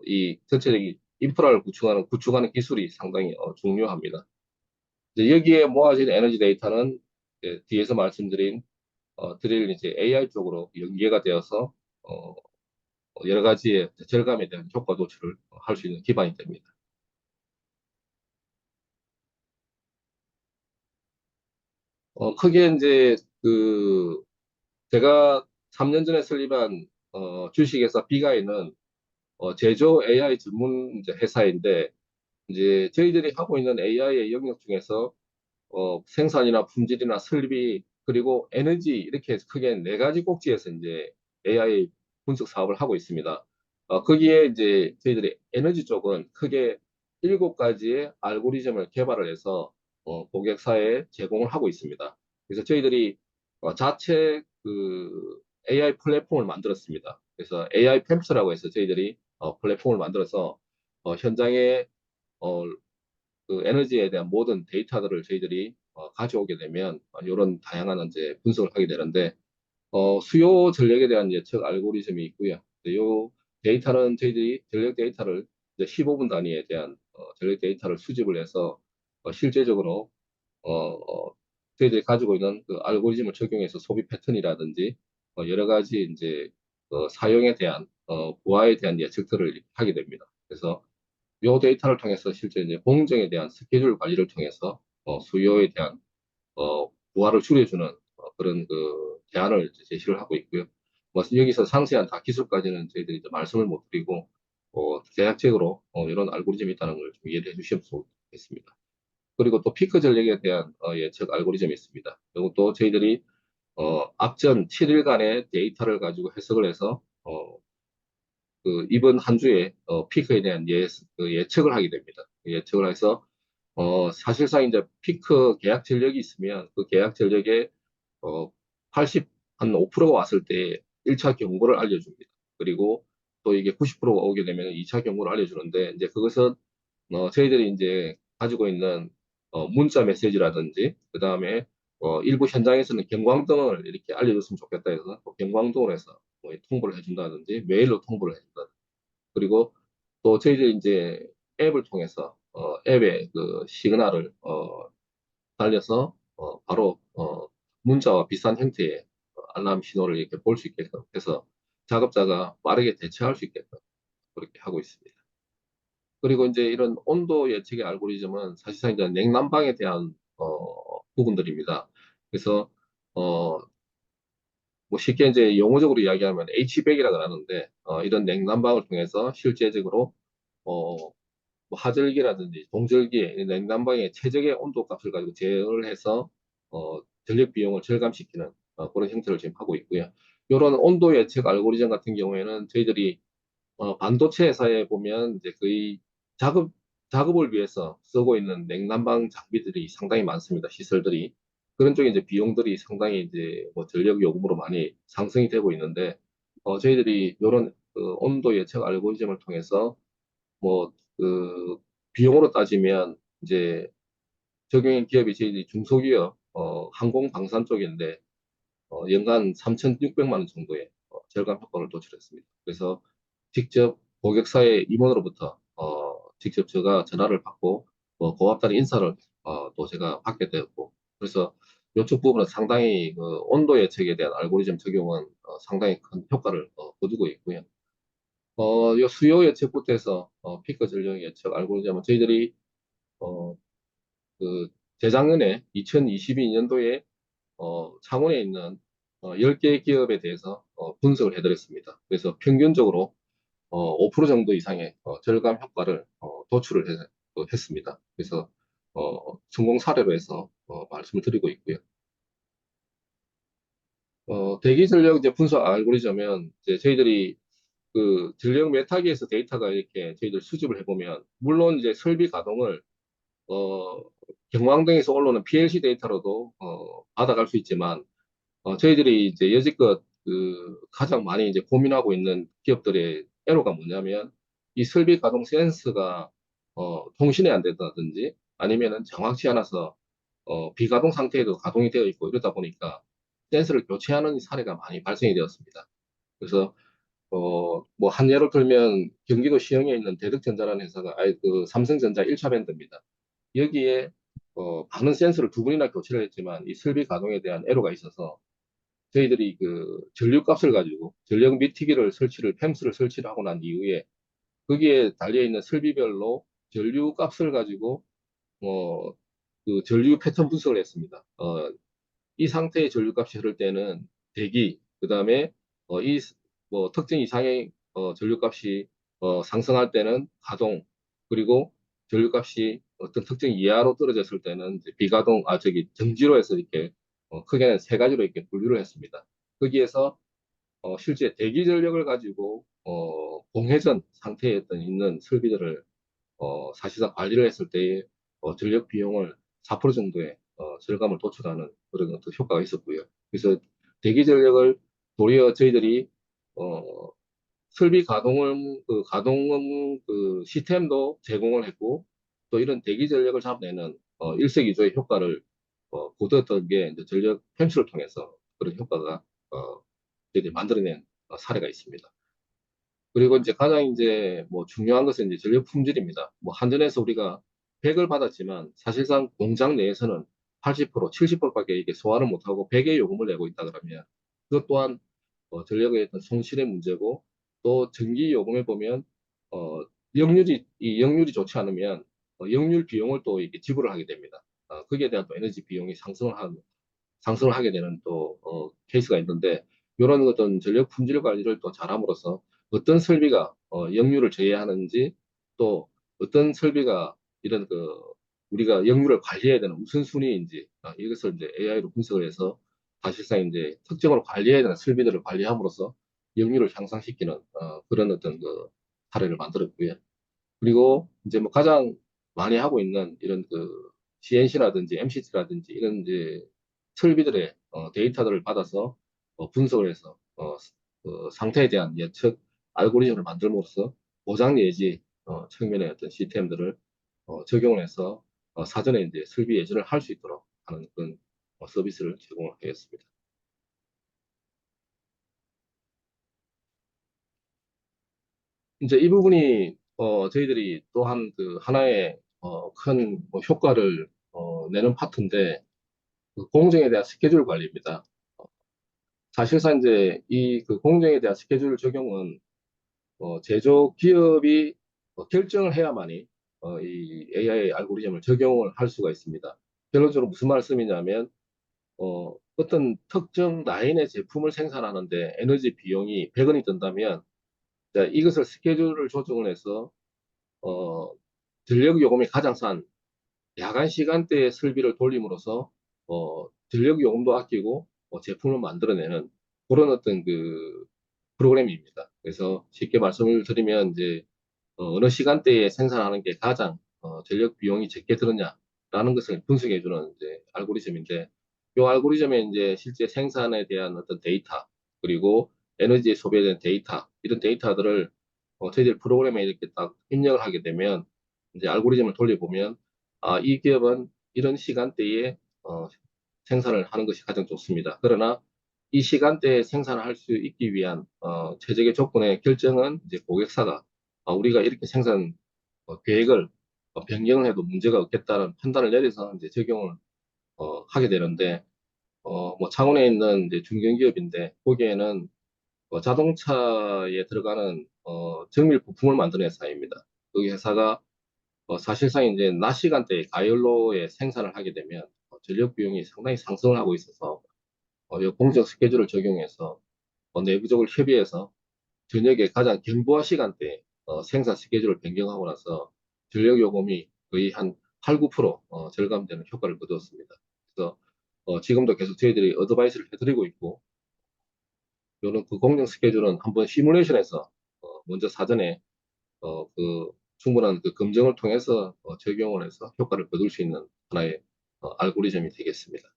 이 전체적인 인프라를 구축하는 기술이 상당히 중요합니다. 이제 여기에 모아진 에너지 데이터는 이제 뒤에서 말씀드린 드릴 이제 AI 쪽으로 연계가 되어서 어, 여러 가지의 절감에 대한 효과 도출을 할 수 있는 기반이 됩니다. 크게 이제 그 제가 3년 전에 설립한 주식회사 비가이는 제조 AI 전문 이제 회사인데 이제 저희들이 하고 있는 AI의 영역 중에서 생산이나 품질이나 설비, 그리고 에너지, 이렇게 해서 크게 네 가지 꼭지에서 이제 AI 분석 사업을 하고 있습니다. 거기에 이제 저희들이 에너지 쪽은 크게 일곱 가지의 알고리즘을 개발을 해서 고객사에 제공을 하고 있습니다. 그래서 저희들이 자체 그 AI 플랫폼을 만들었습니다. 그래서 AI 팸스라고 해서 저희들이 플랫폼을 만들어서 현장에 어, 그 에너지에 대한 모든 데이터들을 저희들이 가져오게 되면 이런 다양한 이제 분석을 하게 되는데 수요 전력에 대한 예측 알고리즘이 있고요. 이 데이터는 저희들이 전력 데이터를 이제 15분 단위에 대한 전력 데이터를 수집을 해서 실제적으로 저희들이 가지고 있는 그 알고리즘을 적용해서 소비 패턴이라든지 여러 가지 이제 사용에 대한 부하에 대한 예측들을 하게 됩니다. 그래서 요 데이터를 통해서 실제 이제 공정에 대한 스케줄 관리를 통해서 수요에 대한 부하를 줄여주는 그런 그 대안을 이제 제시를 하고 있고요. 뭐 여기서 상세한 다 기술까지는 저희들이 이제 말씀을 못 드리고 대략적으로 이런 알고리즘이 있다는 걸 좀 이해를 해주시면 좋겠습니다. 그리고 또 피크 전력에 대한 예측 알고리즘이 있습니다. 그리고 또 저희들이 앞전 7일간의 데이터를 가지고 해석을 해서 그 이번 한 주에 피크에 대한 그 예측을 하게 됩니다. 예측을 해서 사실상 이제 피크 계약 전력이 있으면 그 계약 전력의 80, 한 5%가 왔을 때 1차 경고를 알려줍니다. 그리고 또 이게 90%가 오게 되면 2차 경고를 알려주는데 이제 그것은 저희들이 이제 가지고 있는 문자 메시지라든지 그 다음에 일부 현장에서는 경광등을 이렇게 알려줬으면 좋겠다 해서 또 경광등을 해서 뭐 통보를 해준다든지 메일로 통보를 해준다든지 그리고 또 저희들이 이제 앱을 통해서 앱에 그 시그널을 달려서 바로 문자와 비슷한 형태의 알람 신호를 이렇게 볼 수 있게끔 해서 작업자가 빠르게 대처할 수 있게끔 그렇게 하고 있습니다. 그리고 이제 이런 온도 예측의 알고리즘은 사실상 이제 냉난방에 대한 부분들입니다. 그래서 어, 뭐 쉽게 이제 용어적으로 이야기하면 H백이라고 하는데 이런 냉난방을 통해서 실제적으로 어, 뭐 하절기라든지 동절기에 냉난방의 최적의 온도 값을 가지고 제어를 해서 전력 비용을 절감시키는 그런 형태를 지금 하고 있고요. 이런 온도 예측 알고리즘 같은 경우에는 저희들이 반도체 회사에 보면 이제 거의 작업, 작업을 위해서 쓰고 있는 냉난방 장비들이 상당히 많습니다. 시설들이. 그런 쪽에 이제 비용들이 상당히 이제 뭐 전력 요금으로 많이 상승이 되고 있는데, 저희들이 이런 그 온도 예측 알고리즘을 통해서 뭐, 그 비용으로 따지면 이제 적용인 기업이 저희들이 중소기업, 항공 방산 쪽인데, 연간 3,600만 원 정도의 절감 효과를 도출했습니다. 그래서 직접 고객사의 임원으로부터 직접 제가 전화를 받고 고맙다는 인사를 또 제가 받게 되었고 그래서 이쪽 부분은 상당히 그 온도 예측에 대한 알고리즘 적용은 상당히 큰 효과를 거두고 있고요. 요 수요 예측부터 해서 피크 전력 예측 알고리즘은 저희들이 어, 그 재작년에 2022년도에 창원에 있는 10개 기업에 대해서 분석을 해드렸습니다. 그래서 평균적으로 5% 정도 이상의 절감 효과를 도출을 했습니다. 그래서 성공 사례로 해서 말씀을 드리고 있고요. 대기 전력 이제 분석 알고리즘은 이제 저희들이 그 전력 메타기에서 데이터가 이렇게 저희들 수집을 해보면 물론 이제 설비 가동을 어, 경광등에서 올라오는 PLC 데이터로도 받아갈 수 있지만 저희들이 이제 여지껏 그 가장 많이 이제 고민하고 있는 기업들의 애로가 뭐냐면 이 설비 가동 센서가 통신이 안 된다든지 아니면은 정확치 않아서 비가동 상태에도 가동이 되어 있고 이러다 보니까 센서를 교체하는 사례가 많이 발생이 되었습니다. 그래서 뭐 한 예로 들면 경기도 시흥에 있는 대덕전자라는 회사가 아예 그 삼성전자 1차 밴드입니다. 여기에 많은 센서를 두 번이나 교체를 했지만 이 설비 가동에 대한 애로가 있어서 저희들이 그 전류값을 가지고 전력 미티기를 설치를 팸스를 설치를 하고 난 이후에 거기에 달려 있는 설비별로 전류값을 가지고 그 전류 패턴 분석을 했습니다. 이 상태의 전류값이 흐를 때는 대기, 그 다음에 이 뭐 특정 이상의 전류값이 상승할 때는 가동, 그리고 전류값이 어떤 특정 이하로 떨어졌을 때는 이제 비가동, 저기 정지로 해서 이렇게 크게는 세 가지로 이렇게 분류를 했습니다. 거기에서 실제 대기 전력을 가지고 공회전 상태에 있는 설비들을 사실상 관리를 했을 때의 전력 비용을 4% 정도의 절감을 도출하는 그런 어떤 효과가 있었고요. 그래서 대기 전력을 도리어 저희들이 어, 설비 가동 그 시스템도 제공을 했고 또 이런 대기 전력을 잡아내는 일석이조의 효과를 거두었던 게 이제 전력 펜스를 통해서 그런 효과가 저희들이 만들어낸 사례가 있습니다. 그리고 이제 가장 이제 뭐 중요한 것은 이제 전력 품질입니다. 뭐 한전에서 우리가 100을 받았지만 사실상 공장 내에서는 80%, 70%밖에 이게 소화를 못하고 100의 요금을 내고 있다 그러면 그것 또한 전력의 어떤 손실의 문제고 또 전기 요금에 보면 어, 이 역률이 좋지 않으면 역률 비용을 또 이렇게 지불을 하게 됩니다. 거기에 대한 또 에너지 비용이 상승을 하게 되는 또 케이스가 있는데 이런 어떤 전력 품질 관리를 또 잘함으로써 어떤 설비가 역류를 제어하는지 또 어떤 설비가 이런 그 우리가 역류를 관리해야 되는 우선순위인지 이것을 이제 AI로 분석을 해서 사실상 이제 특정으로 관리해야 되는 설비들을 관리함으로써 역류를 향상시키는 그런 어떤 그 사례를 만들었고요. 그리고 이제 뭐 가장 많이 하고 있는 이런 그 CNC라든지 MCT라든지 이런 이제 설비들의 데이터들을 받아서 분석을 해서 그 상태에 대한 예측 알고리즘을 만들므로써 보장 내지 측면의 어떤 시스템들을 적용을 해서 사전에 이제 설비 예측을 할 수 있도록 하는 그런 서비스를 제공을 하겠습니다. 이제 이 부분이 저희들이 또한 그 하나의 큰뭐 효과를 내는 파트인데 그 공정에 대한 스케줄 관리입니다. 사실상 이제 이 그 공정에 대한 스케줄 적용은 제조 기업이 결정을 해야만이 이 AI 알고리즘을 적용을 할 수가 있습니다. 결론적으로 무슨 말씀이냐면 어떤 특정 라인의 제품을 생산하는데 에너지 비용이 100원이 든다면 자, 이것을 스케줄을 조정을 해서 어, 전력 요금이 가장 싼 야간 시간대에 설비를 돌림으로써 전력 요금도 아끼고 제품을 만들어내는 그런 어떤 그 프로그램입니다. 그래서 쉽게 말씀을 드리면 이제 어느 시간대에 생산하는 게 가장 전력 비용이 적게 들었냐라는 것을 분석해주는 이제 알고리즘인데 이 알고리즘에 이제 실제 생산에 대한 어떤 데이터 그리고 에너지 소비에 대한 데이터 이런 데이터들을 저희들 프로그램에 이렇게 딱 입력을 하게 되면 이제 알고리즘을 돌려보면 이 기업은 이런 시간대에 생산을 하는 것이 가장 좋습니다. 그러나 이 시간대에 생산을 할 수 있기 위한 최적의 조건의 결정은 이제 고객사가 우리가 이렇게 생산 계획을 변경을 해도 문제가 없겠다는 판단을 내려서 이제 적용을 하게 되는데 뭐 창원에 있는 이제 중견기업인데 거기에는 자동차에 들어가는 정밀 부품을 만드는 회사입니다. 그 회사가 사실상 이제 낮 시간대에 가열로에 생산을 하게 되면 전력 비용이 상당히 상승을 하고 있어서 이 공정 스케줄을 적용해서 내부적으로 협의해서 저녁에 가장 경부화 시간대에 생산 스케줄을 변경하고 나서 전력 요금이 거의 한 8, 9% 절감되는 효과를 거두었습니다. 그래서 지금도 계속 저희들이 어드바이스를 해드리고 있고, 요런 그 공정 스케줄은 한번 시뮬레이션에서 먼저 사전에 그 충분한 그 검증을 통해서 적용을 해서 효과를 거둘 수 있는 하나의 알고리즘이 되겠습니다.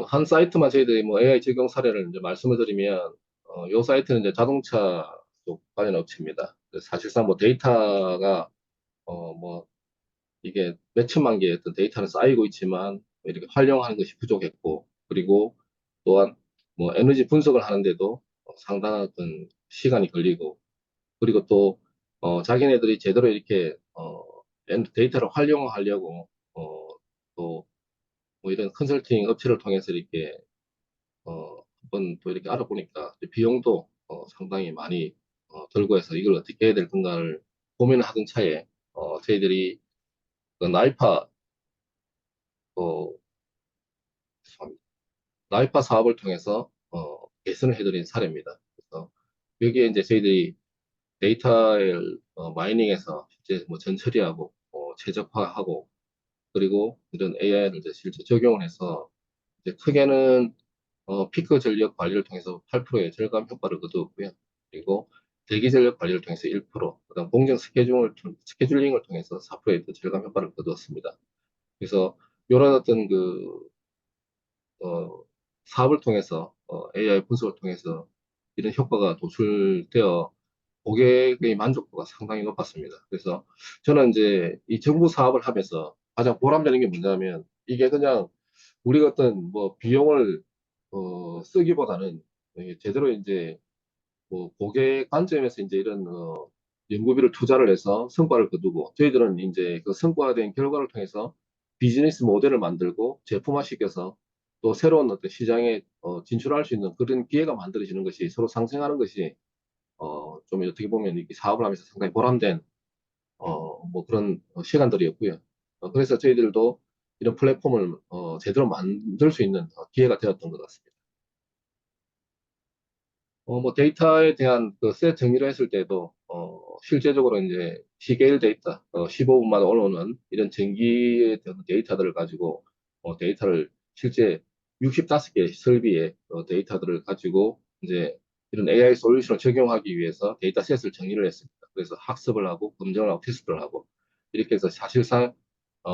한 사이트만 저희들이 뭐 AI 적용 사례를 이제 말씀을 드리면, 요 사이트는 이제 자동차 쪽 관련 업체입니다. 사실상 뭐 데이터가, 뭐 이게 몇천만 개의 어떤 데이터는 쌓이고 있지만, 이렇게 활용하는 것이 부족했고, 그리고 또한 뭐 에너지 분석을 하는데도 상당한 어떤 시간이 걸리고, 그리고 또, 자기네들이 제대로 이렇게, 데이터를 활용하려고, 또, 뭐 이런 컨설팅 업체를 통해서 이렇게 한번 또 이렇게 알아보니까 비용도 상당히 많이 들고 해서 이걸 어떻게 해야 될 건가를 고민을 하던 차에 저희들이 그 어, 죄송합니다. 나이파 사업을 통해서 개선을 해드린 사례입니다. 그래서 여기에 이제 저희들이 데이터를 마이닝해서 실제 뭐 전처리하고 최적화하고 그리고 이런 AI를 이제 실제 적용을 해서 이제 크게는 피크 전력 관리를 통해서 8%의 절감 효과를 거두었고요. 그리고 대기 전력 관리를 통해서 1%, 그다음 공정 스케줄링을 통해서 4%의 절감 효과를 거두었습니다. 그래서 이런 어떤 사업을 통해서 AI 분석을 통해서 이런 효과가 도출되어 고객의 만족도가 상당히 높았습니다. 그래서 저는 이제 이 정부 사업을 하면서 가장 보람되는 게 뭐냐면 이게 그냥 우리가 어떤 뭐 비용을 쓰기보다는 이게 제대로 이제 뭐 고객 관점에서 이제 이런 연구비를 투자를 해서 성과를 거두고 저희들은 이제 그 성과된 결과를 통해서 비즈니스 모델을 만들고 제품화시켜서 또 새로운 어떤 시장에 진출할 수 있는 그런 기회가 만들어지는 것이 서로 상생하는 것이 좀 어떻게 보면 이렇게 사업을 하면서 상당히 보람된 뭐 그런 시간들이었고요. 그래서 저희들도 이런 플랫폼을 제대로 만들 수 있는 기회가 되었던 것 같습니다. 뭐 데이터에 대한 그셋 정의를 했을 때도 실제적으로 이제 시계일 데이터 15분마다 올라오는 이런 전기의 데이터들을 가지고 데이터를 실제 65개 설비의 데이터들을 가지고 이제 이런 AI 솔루션을 적용하기 위해서 데이터셋을 정의를 했습니다. 그래서 학습을 하고 검증을 하고 테스트를 하고 이렇게 해서 사실상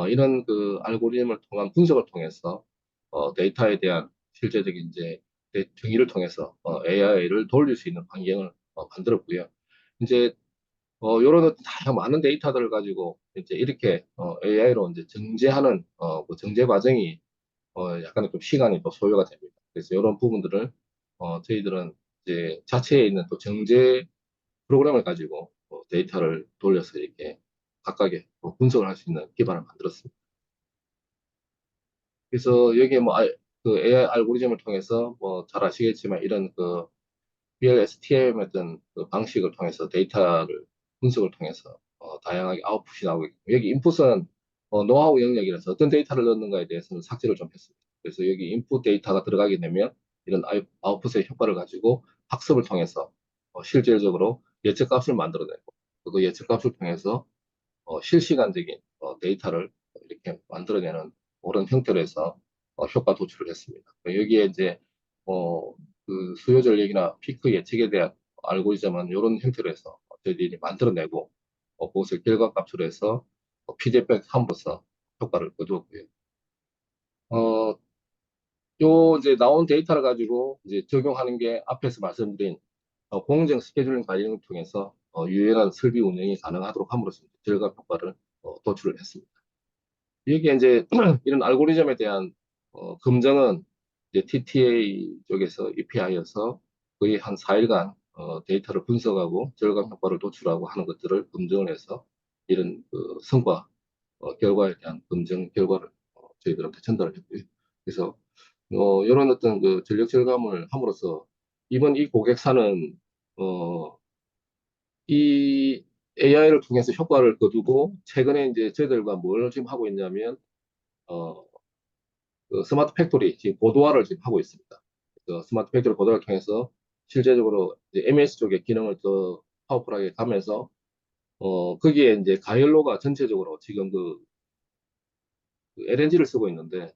이런 그 알고리즘을 통한 분석을 통해서 데이터에 대한 실제적인 이제 정의를 통해서 AI를 돌릴 수 있는 환경을 만들었고요. 이제 이런 다양 많은 데이터들을 가지고 이제 이렇게 AI로 이제 정제하는 그 정제 과정이 약간의 좀 시간이 또 소요가 됩니다. 그래서 이런 부분들을 저희들은 이제 자체에 있는 또 정제 프로그램을 가지고 데이터를 돌려서 이렇게 각각의 분석을 할 수 있는 기반을 만들었습니다. 그래서 여기에 뭐 그 AI 알고리즘을 통해서 뭐 잘 아시겠지만 이런 그 BLSTM 어떤 그 방식을 통해서 데이터를 분석을 통해서 다양하게 아웃풋이 나오고 있고 여기 인풋은 노하우 영역이라서 어떤 데이터를 넣는가에 대해서는 삭제를 좀 했습니다. 그래서 여기 인풋 데이터가 들어가게 되면 이런 아웃풋의 효과를 가지고 학습을 통해서 실질적으로 예측값을 만들어내고 그 예측값을 통해서 실시간적인 데이터를 이렇게 만들어내는 그런 형태로 해서 효과 도출을 했습니다. 여기에 이제 그 수요 전력이나 피크 예측에 대한 알고리즘은 이런 형태로 해서 저희들이 만들어내고 그것을 결과값으로 해서 피드백 함으로써 효과를 거두었고요. 어, 요 이제 나온 데이터를 가지고 이제 적용하는 게 앞에서 말씀드린 공정 스케줄링 관리를 통해서 유연한 설비 운영이 가능하도록 함으로써 결과 효과를 도출을 했습니다. 여기에 이제 이런 알고리즘에 대한 검증은 이제 TTA 쪽에서 EPI여서 거의 한 4일간 데이터를 분석하고 절감 효과를 도출하고 하는 것들을 검증을 해서 이런 그 성과 결과에 대한 검증 결과를 저희들한테 전달을 했고요. 그래서 이런 어떤 그 전력 절감을 함으로써 이번 이 고객사는 어, 이 AI를 통해서 효과를 거두고 최근에 이제 저희들과 뭘 지금 하고 있냐면 어, 그 스마트 팩토리 지금 고도화를 지금 하고 있습니다. 그래서 스마트 팩토리 고도화를 통해서 실제적으로 이제 MES 쪽의 기능을 더 파워풀하게 가면서 거기에 이제 가연로가 전체적으로 지금 그 LNG를 쓰고 있는데,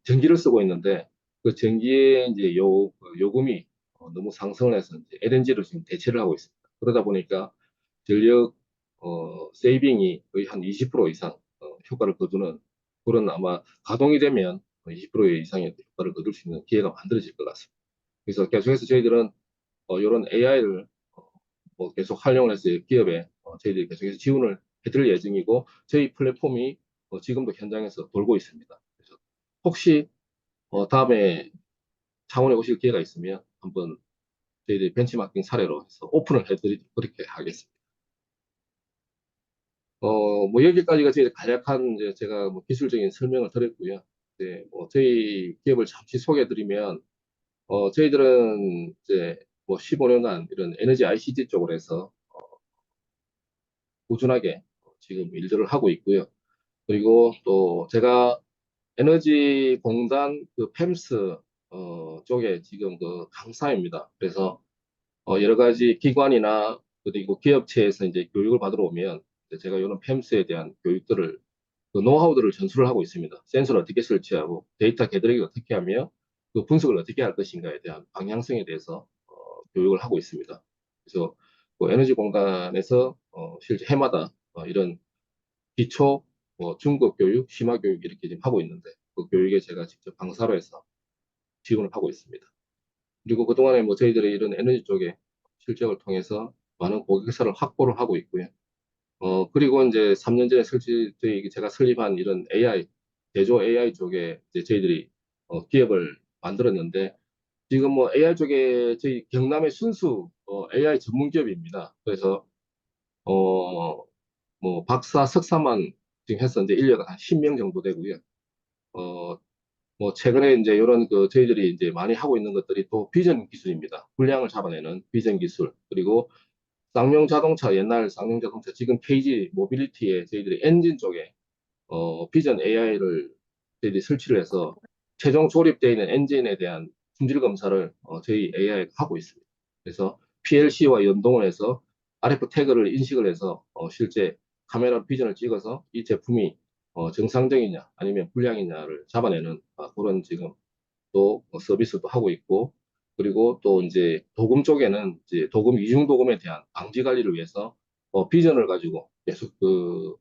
전기를 쓰고 있는데, 그 전기의 이제 요금이 너무 상승을 해서 이제 LNG를 지금 대체를 하고 있습니다. 그러다 보니까 전력, 세이빙이 거의 한 20% 이상, 효과를 거두는 그런 아마 가동이 되면 20% 이상의 효과를 거둘 수 있는 기회가 만들어질 것 같습니다. 그래서 계속해서 저희들은 이런 AI를 뭐 계속 활용을 해서 기업에 저희들이 계속해서 지원을 해드릴 예정이고 저희 플랫폼이 지금도 현장에서 돌고 있습니다. 그래서 혹시 다음에 창원에 오실 기회가 있으면 한번 저희들이 벤치마킹 사례로 해서 오픈을 해드리도록 그렇게 하겠습니다. 뭐 여기까지가 제 간략한 이제 제가 뭐 기술적인 설명을 드렸고요. 이제 뭐 저희 기업을 잠시 소개해드리면 저희들은 이제 뭐 15년간 이런 에너지 ICT 쪽으로 해서 꾸준하게 지금 일들을 하고 있고요. 그리고 또 제가 에너지 공단 그 펨스 쪽에 지금 그 강사입니다. 그래서 여러 가지 기관이나 그리고 기업체에서 이제 교육을 받으러 오면 이제 제가 이런 펨스에 대한 교육들을 그 노하우들을 전수를 하고 있습니다. 센서를 어떻게 설치하고 데이터 게더링을 어떻게 하며 그 분석을 어떻게 할 것인가에 대한 방향성에 대해서 교육을 하고 있습니다. 그래서 그 에너지 공단에서 실제 해마다 이런 기초, 중급 교육, 심화 교육 이렇게 지금 하고 있는데 그 교육에 제가 직접 강사로 해서 지원을 하고 있습니다. 그리고 그동안에 뭐 저희들이 이런 에너지 쪽에 실적을 통해서 많은 고객사를 확보를 하고 있고요. 그리고 이제 3년 전에 제가 설립한 이런 AI, 제조 AI 쪽에 이제 저희들이 기업을 만들었는데 지금 뭐 AI 쪽에 저희 경남의 순수 AI 전문 기업입니다. 그래서 뭐 박사, 석사만 지금 해서 이제 인력은 한 10명 정도 되고요. 어, 뭐 최근에 이제 이런 그 저희들이 이제 많이 하고 있는 것들이 또 비전 기술입니다. 불량을 잡아내는 비전 기술. 그리고 쌍용 자동차, 옛날 쌍용 자동차, 지금 KG 모빌리티에 저희들이 엔진 쪽에 비전 AI를 저희들이 설치를 해서 최종 조립되어 있는 엔진에 대한 품질 검사를 저희 AI가 하고 있습니다. 그래서 PLC와 연동을 해서 RF 태그를 인식을 해서 실제 카메라 비전을 찍어서 이 제품이 정상적이냐 아니면 불량이냐를 잡아내는 그런 지금 또 서비스도 하고 있고 그리고 또 이제 도금 쪽에는 이제 도금 이중 도금에 대한 방지 관리를 위해서 비전을 가지고 계속 그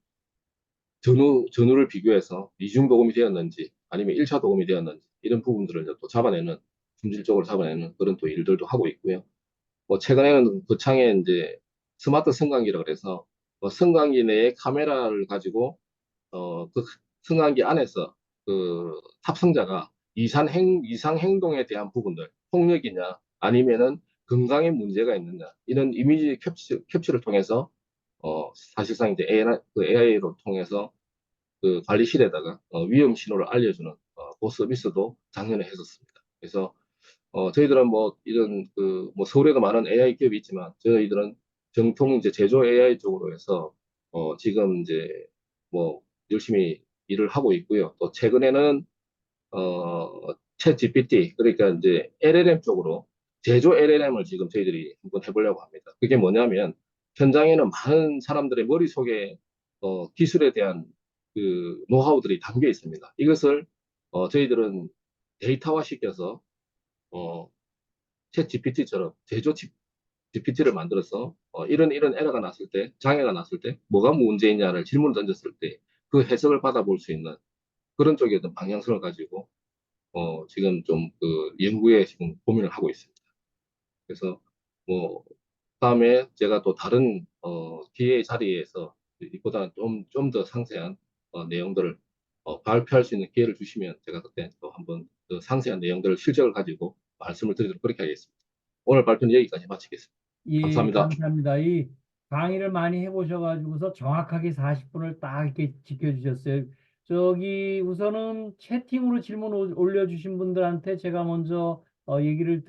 전후를 비교해서 이중 도금이 되었는지 아니면 1차 도금이 되었는지 이런 부분들을 이제 또 잡아내는 품질적으로 잡아내는 그런 또 일들도 하고 있고요. 뭐 최근에는 거창에 이제 스마트 승강기라 그래서 승강기 내에 카메라를 가지고 그 승강기 안에서 그 탑승자가 이상 행동에 대한 부분들, 폭력이냐, 아니면은 건강에 문제가 있느냐, 이런 이미지 캡처를 통해서, 사실상 이제 AI로 통해서 그 관리실에다가 위험 신호를 알려주는 그 서비스도 작년에 했었습니다. 그래서 저희들은 뭐 이런 그 뭐 서울에도 많은 AI 기업이 있지만 저희들은 정통 이제 제조 AI 쪽으로 해서 지금 이제 뭐 열심히 일을 하고 있고요. 또 최근에는 챗 GPT 그러니까 이제 LLM 쪽으로 제조 LLM을 지금 저희들이 한번 해보려고 합니다. 그게 뭐냐면 현장에는 많은 사람들의 머릿속에 기술에 대한 그 노하우들이 담겨 있습니다. 이것을 저희들은 데이터화 시켜서 어, 챗 GPT처럼 제조 GPT를 만들어서 이런 에러가 났을 때, 장애가 났을 때 뭐가 문제이냐를 질문을 던졌을 때 그 해석을 받아볼 수 있는 그런 쪽에 어떤 방향성을 가지고 지금 좀 그 연구에 지금 고민을 하고 있습니다. 그래서 뭐 다음에 제가 또 다른 기회 자리에서 이보다는 좀 더 상세한 내용들을 발표할 수 있는 기회를 주시면 제가 그때 또 한번 그 상세한 내용들을 실적을 가지고 말씀을 드리도록 그렇게 하겠습니다. 오늘 발표는 여기까지 마치겠습니다. 예, 감사합니다. 감사합니다. 이 강의를 많이 해보셔가지고서 정확하게 40분을 딱 이렇게 지켜주셨어요. 저기 우선은 채팅으로 질문 올려주신 분들한테 제가 먼저 얘기를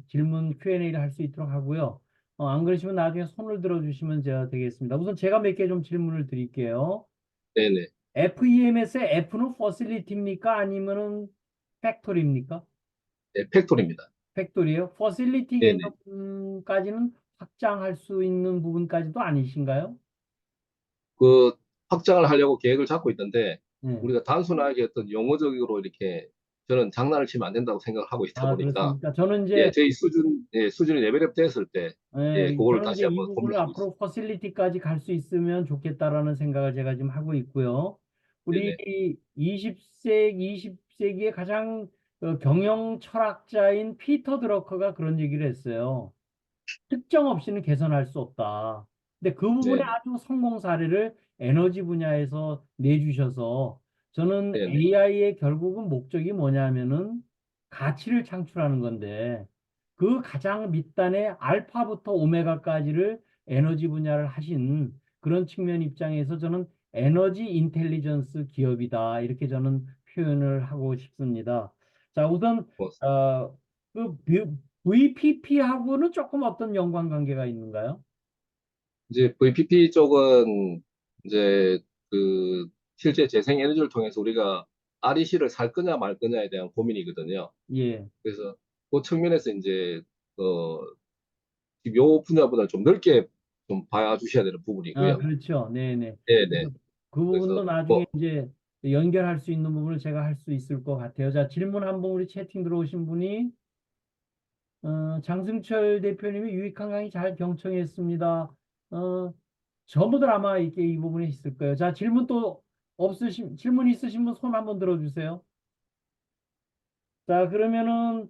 질문 Q&A를 할 수 있도록 하고요. 안 그러시면 나중에 손을 들어주시면 제가 되겠습니다. 우선 제가 몇 개 좀 질문을 드릴게요. 네네. FEMS의 F는 facility입니까? 아니면은 팩토리입니까? 네, 팩토리입니다. 팩토리예요. facility 네네. 개념까지는 확장할 수 있는 부분까지도 아니신가요? 그 확장을 하려고 계획을 잡고 있던데 네. 우리가 단순하게 어떤 용어적으로 이렇게 저는 장난을 치면 안 된다고 생각을 하고 있다 아, 보니까 그렇습니까? 저는 예, 이제 저희 수준이 레벨업 됐을 때 예, 그거를 저는 이제 다시 이 한번 부분을 고민하고 있습니다. 앞으로 퍼실리티까지 갈 수 있으면 좋겠다라는 생각을 제가 지금 하고 있고요. 우리 네네. 20세기의 가장 경영 철학자인 피터 드러커가 그런 얘기를 했어요. 특정 없이는 개선할 수 없다. 근데 그 부분에 네네. 아주 성공 사례를 에너지 분야에서 내주셔서 저는 네네. AI의 결국은 목적이 뭐냐면은 가치를 창출하는 건데 그 가장 밑단의 알파부터 오메가까지를 에너지 분야를 하신 그런 측면 입장에서 저는 에너지 인텔리전스 기업이다. 이렇게 저는 표현을 하고 싶습니다. 자, 우선 고맙습니다. 어, 그 VPP하고는 조금 어떤 연관관계가 있는가요? 이제 VPP 쪽은 이제 그 실제 재생 에너지를 통해서 우리가 REC를 살 거냐 말 거냐에 대한 고민이거든요. 예. 그래서 그 측면에서 이제 어, 지금 요 분야보다 좀 넓게 좀 봐주셔야 되는 아, 부분이고요. 그렇죠. 네네. 네네. 그래서 그 부분도 그래서 나중에 이제 연결할 수 있는 부분을 제가 할 수 있을 것 같아요. 자, 질문 한번 우리 채팅 들어오신 분이, 장승철 대표님이 유익한 강의 잘 경청했습니다. 전부들 아마 이게 이 부분에 있을 거예요. 자, 질문 있으신 분 손 한번 들어주세요. 자, 그러면은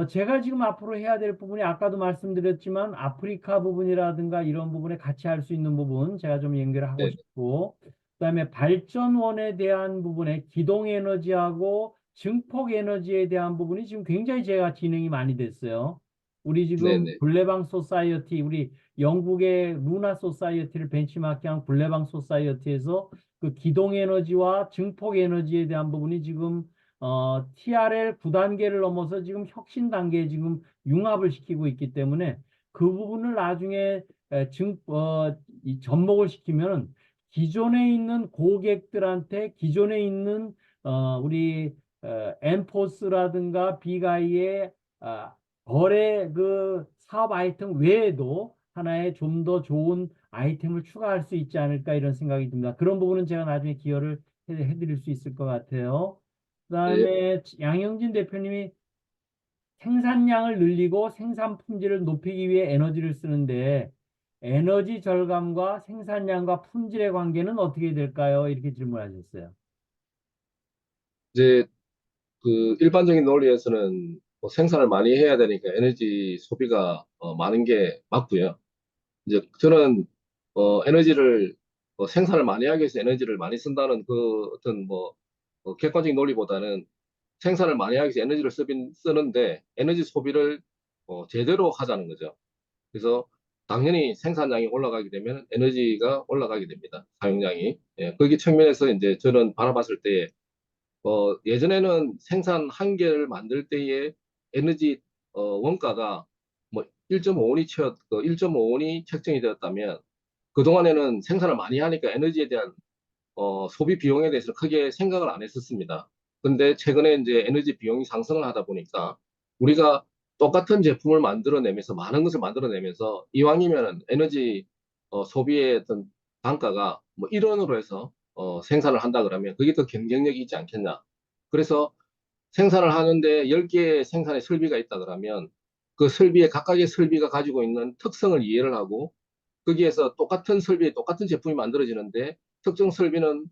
제가 지금 앞으로 해야 될 부분이 아까도 말씀드렸지만 아프리카 부분이라든가 이런 부분에 같이 할 수 있는 부분 제가 좀 연결을 하고 네네. 싶고 그다음에 발전원에 대한 부분에 기동 에너지하고 증폭 에너지에 대한 부분이 지금 굉장히 제가 진행이 많이 됐어요. 우리 지금 네네. 블레방 소사이어티 우리 영국의 루나 소사이어티를 벤치마킹한 블레방 소사이어티에서 그 기동 에너지와 증폭 에너지에 대한 부분이 지금 TRL 9단계를 넘어서 지금 혁신 단계에 지금 융합을 시키고 있기 때문에 그 부분을 나중에 접목을 시키면 기존에 있는 고객들한테 기존에 있는 우리 엠포스라든가 비가이의 거래 그 사업 아이템 외에도 하나의 좀 더 좋은 아이템을 추가할 수 있지 않을까 이런 생각이 듭니다. 그런 부분은 제가 나중에 기여를 해드릴 수 있을 것 같아요. 네. 그다음에 양영진 대표님이 생산량을 늘리고 생산 품질을 높이기 위해 에너지를 쓰는데 에너지 절감과 생산량과 품질의 관계는 어떻게 될까요? 이렇게 질문하셨어요. 이제 그 일반적인 논리에서는 뭐 생산을 많이 해야 되니까 에너지 소비가 많은 게 맞고요. 이제 저는 에너지를 생산을 많이 하기 위해서 에너지를 많이 쓴다는 그 어떤 뭐 객관적인 논리보다는 생산을 많이 하기 위해서 에너지를 쓰는데 에너지 소비를 제대로 하자는 거죠. 그래서 당연히 생산량이 올라가게 되면 에너지가 올라가게 됩니다. 사용량이. 예, 거기 측면에서 이제 저는 바라봤을 때 예전에는 생산 한 개를 만들 때의 에너지 원가가 뭐 1.5원이 1.5원이 책정이 되었다면 그동안에는 생산을 많이 하니까 에너지에 대한 소비 비용에 대해서 크게 생각을 안 했었습니다. 근데 최근에 이제 에너지 비용이 상승을 하다 보니까 우리가 똑같은 제품을 만들어내면서 많은 것을 만들어내면서 이왕이면 에너지 소비의 어떤 단가가 뭐 1원으로 해서 생산을 한다 그러면 그게 더 경쟁력이 있지 않겠냐. 그래서 생산을 하는데 10개의 생산의 설비가 있다 그러면 그 설비의 각각의 설비가 가지고 있는 특성을 이해를 하고 거기에서 똑같은 설비에 똑같은 제품이 만들어지는데 특정 설비는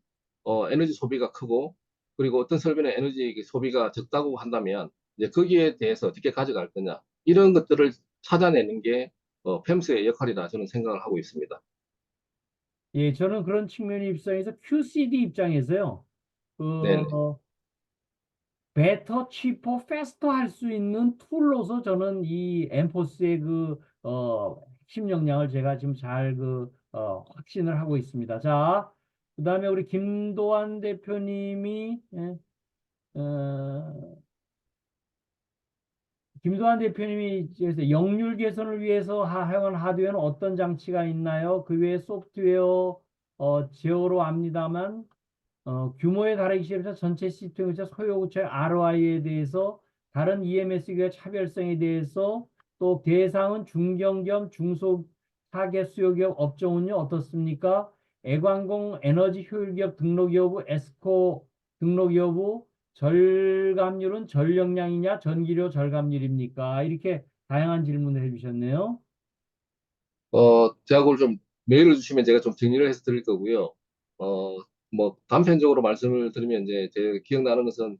에너지 소비가 크고 그리고 어떤 설비는 에너지 소비가 적다고 한다면 이제 거기에 대해서 어떻게 가져갈 거냐 이런 것들을 찾아내는 게 팸스의 역할이다 저는 생각을 하고 있습니다. 예, 저는 그런 측면의 입장에서 QCD 입장에서요. 네네. 그 베터, 치퍼, 패스터 할 수 있는 툴로서 저는 이 엠포스의 핵심 역량을 제가 지금 잘 확신을 하고 있습니다. 자, 그다음에 우리 김도환 대표님이 예, 어, 김도환 대표님이 그래서 역률 개선을 위해서 사용한 하드웨어는 어떤 장치가 있나요? 그 외에 소프트웨어 제어로 압니다만 규모에 다르기 시작해서 전체 시스템에서 소요구체 ROI에 대해서 다른 EMS 기업 차별성에 대해서 또 대상은 중견 겸 중소 타겟 수요 기업 업종은요 어떻습니까? 애관공 에너지 효율 기업 등록 여부, 에스코 등록 여부, 절감률은 전력량이냐 전기료 절감률입니까? 이렇게 다양한 질문을 해주셨네요. 제가 그걸 좀 메일을 주시면 제가 좀 정리를 해서 드릴 거고요. 어, 뭐 단편적으로 말씀을 드리면 이제 제 기억나는 것은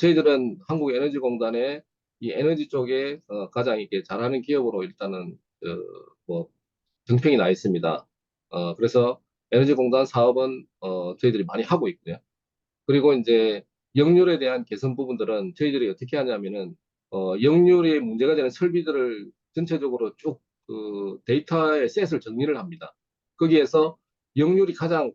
저희들은 한국에너지공단의 이 에너지 쪽에 가장 이렇게 잘하는 기업으로 일단은 뭐 정평이 나 있습니다. 그래서 에너지공단 사업은 저희들이 많이 하고 있고요. 그리고 이제 역률에 대한 개선 부분들은 저희들이 어떻게 하냐면은 역률에 문제가 되는 설비들을 전체적으로 쭉 그 데이터의 셋을 정리를 합니다. 거기에서 역률이 가장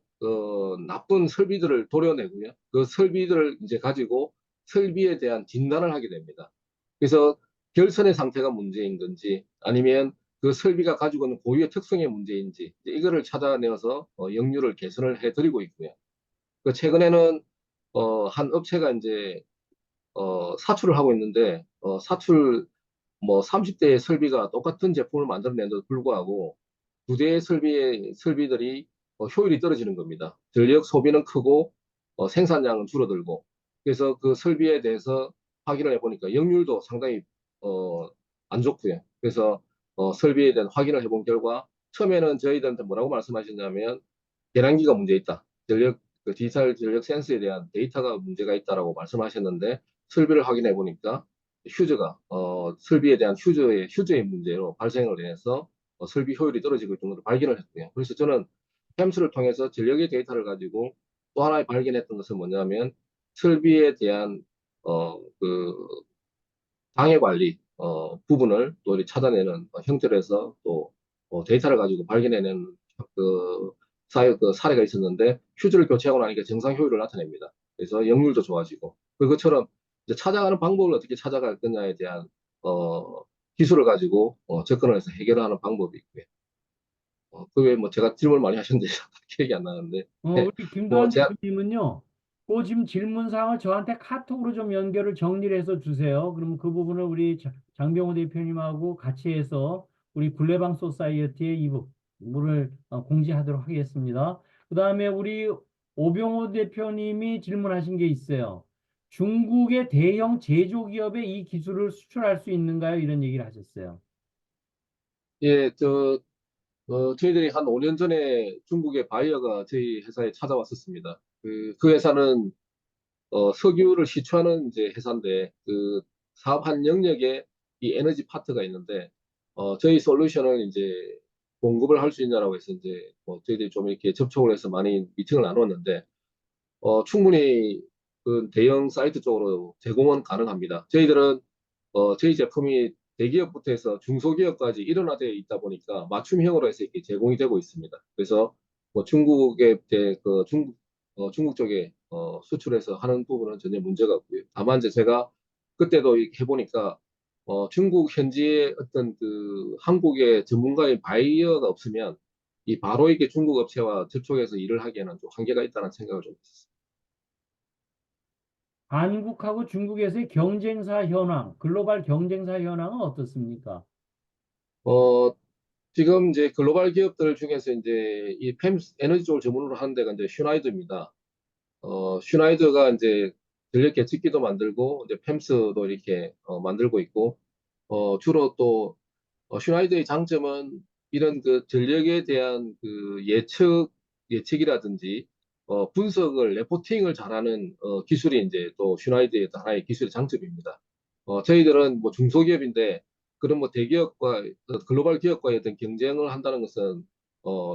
나쁜 설비들을 도려내고요. 그 설비들을 이제 가지고 설비에 대한 진단을 하게 됩니다. 그래서 결선의 상태가 문제인 건지 아니면 그 설비가 가지고 있는 고유의 특성의 문제인지 이거를 찾아내어서 역률을 개선을 해드리고 있고요. 그 최근에는 한 업체가 이제 사출을 하고 있는데 사출 뭐 30대의 설비가 똑같은 제품을 만들어낸데도 불구하고 두 대의 설비들이 효율이 떨어지는 겁니다. 전력 소비는 크고 생산량은 줄어들고 그래서 그 설비에 대해서 확인을 해보니까 역률도 상당히 어, 안 좋고요. 그래서 설비에 대한 확인을 해본 결과 처음에는 저희들한테 뭐라고 말씀하셨냐면 계량기가 문제 있다. 그 디지털 전력 센서에 대한 데이터가 문제가 있다라고 말씀하셨는데 설비를 확인해 보니까 설비에 대한 휴즈의 문제로 발생을 해서 설비 효율이 떨어지고 있는 것을 발견을 했고요. 그래서 저는 햄스를 통해서 전력의 데이터를 가지고 또 하나 발견했던 것은 뭐냐면 설비에 대한 그 장애 관리 부분을 또 이렇게 찾아내는 형태로 해서 또 데이터를 가지고 발견해낸 그, 그 사례가 있었는데 휴즈를 교체하고 나니까 정상 효율을 나타냅니다. 그래서 역률도 좋아지고 그것처럼 이제 찾아가는 방법을 어떻게 찾아갈 거냐에 대한 기술을 가지고 접근을 해서 해결하는 방법이 있고요. 그 외에 뭐 제가 질문을 많이 하셨는데 기억이 안 나는데 우리 뭐 김도환 제가 대표님은요, 그 지금 질문 사항을 저한테 카톡으로 좀 연결을 정리를 해서 주세요. 그러면 그 부분을 우리 장병호 대표님하고 같이 해서 우리 굴레방 소사이어티에 이 부분을 공지하도록 하겠습니다. 그 다음에 우리 오병호 대표님이 질문하신 게 있어요. 중국의 대형 제조기업에 이 기술을 수출할 수 있는가요? 이런 얘기를 하셨어요. 예, 저희들이 한 5년 전에 중국의 바이어가 저희 회사에 찾아왔었습니다. 그 회사는 석유를 시추하는 이제 회사인데 그 사업 한 영역에 이 에너지 파트가 있는데 저희 솔루션을 이제 공급을 할 수 있냐라고 해서 이제 뭐 저희들이 좀 이렇게 접촉을 해서 많이 미팅을 나눴는데 충분히 그 대형 사이트 쪽으로 제공은 가능합니다. 저희들은 저희 제품이 대기업부터 해서 중소기업까지 일원화되어 있다 보니까 맞춤형으로 해서 이렇게 제공이 되고 있습니다. 그래서 뭐 중국 쪽에 수출해서 하는 부분은 전혀 문제가 없고요. 다만 이제 제가 그때도 이렇게 해보니까 중국 현지의 어떤 그 한국의 전문가의 바이어가 없으면 이 바로 이게 중국 업체와 접촉해서 일을 하기에는 좀 한계가 있다는 생각을 좀 했습니다. 한국하고 중국에서의 경쟁사 현황, 글로벌 경쟁사 현황은 어떻습니까? 어, 지금 이제 글로벌 기업들 중에서 이제 이 팸 에너지 쪽을 전문으로 하는 데가 이제 슈나이드입니다. 슈나이드가 이제 전력 계측기도 만들고 이제 팸스도 이렇게 만들고 있고 주로 또 슈나이드의 장점은 이런 그 전력에 대한 그 예측이라든지 분석을 레포팅을 잘하는 기술이 이제 또 슈나이드의 또 하나의 기술의 장점입니다. 저희들은 뭐 중소기업인데 그런 뭐 대기업과 글로벌 기업과의 어떤 경쟁을 한다는 것은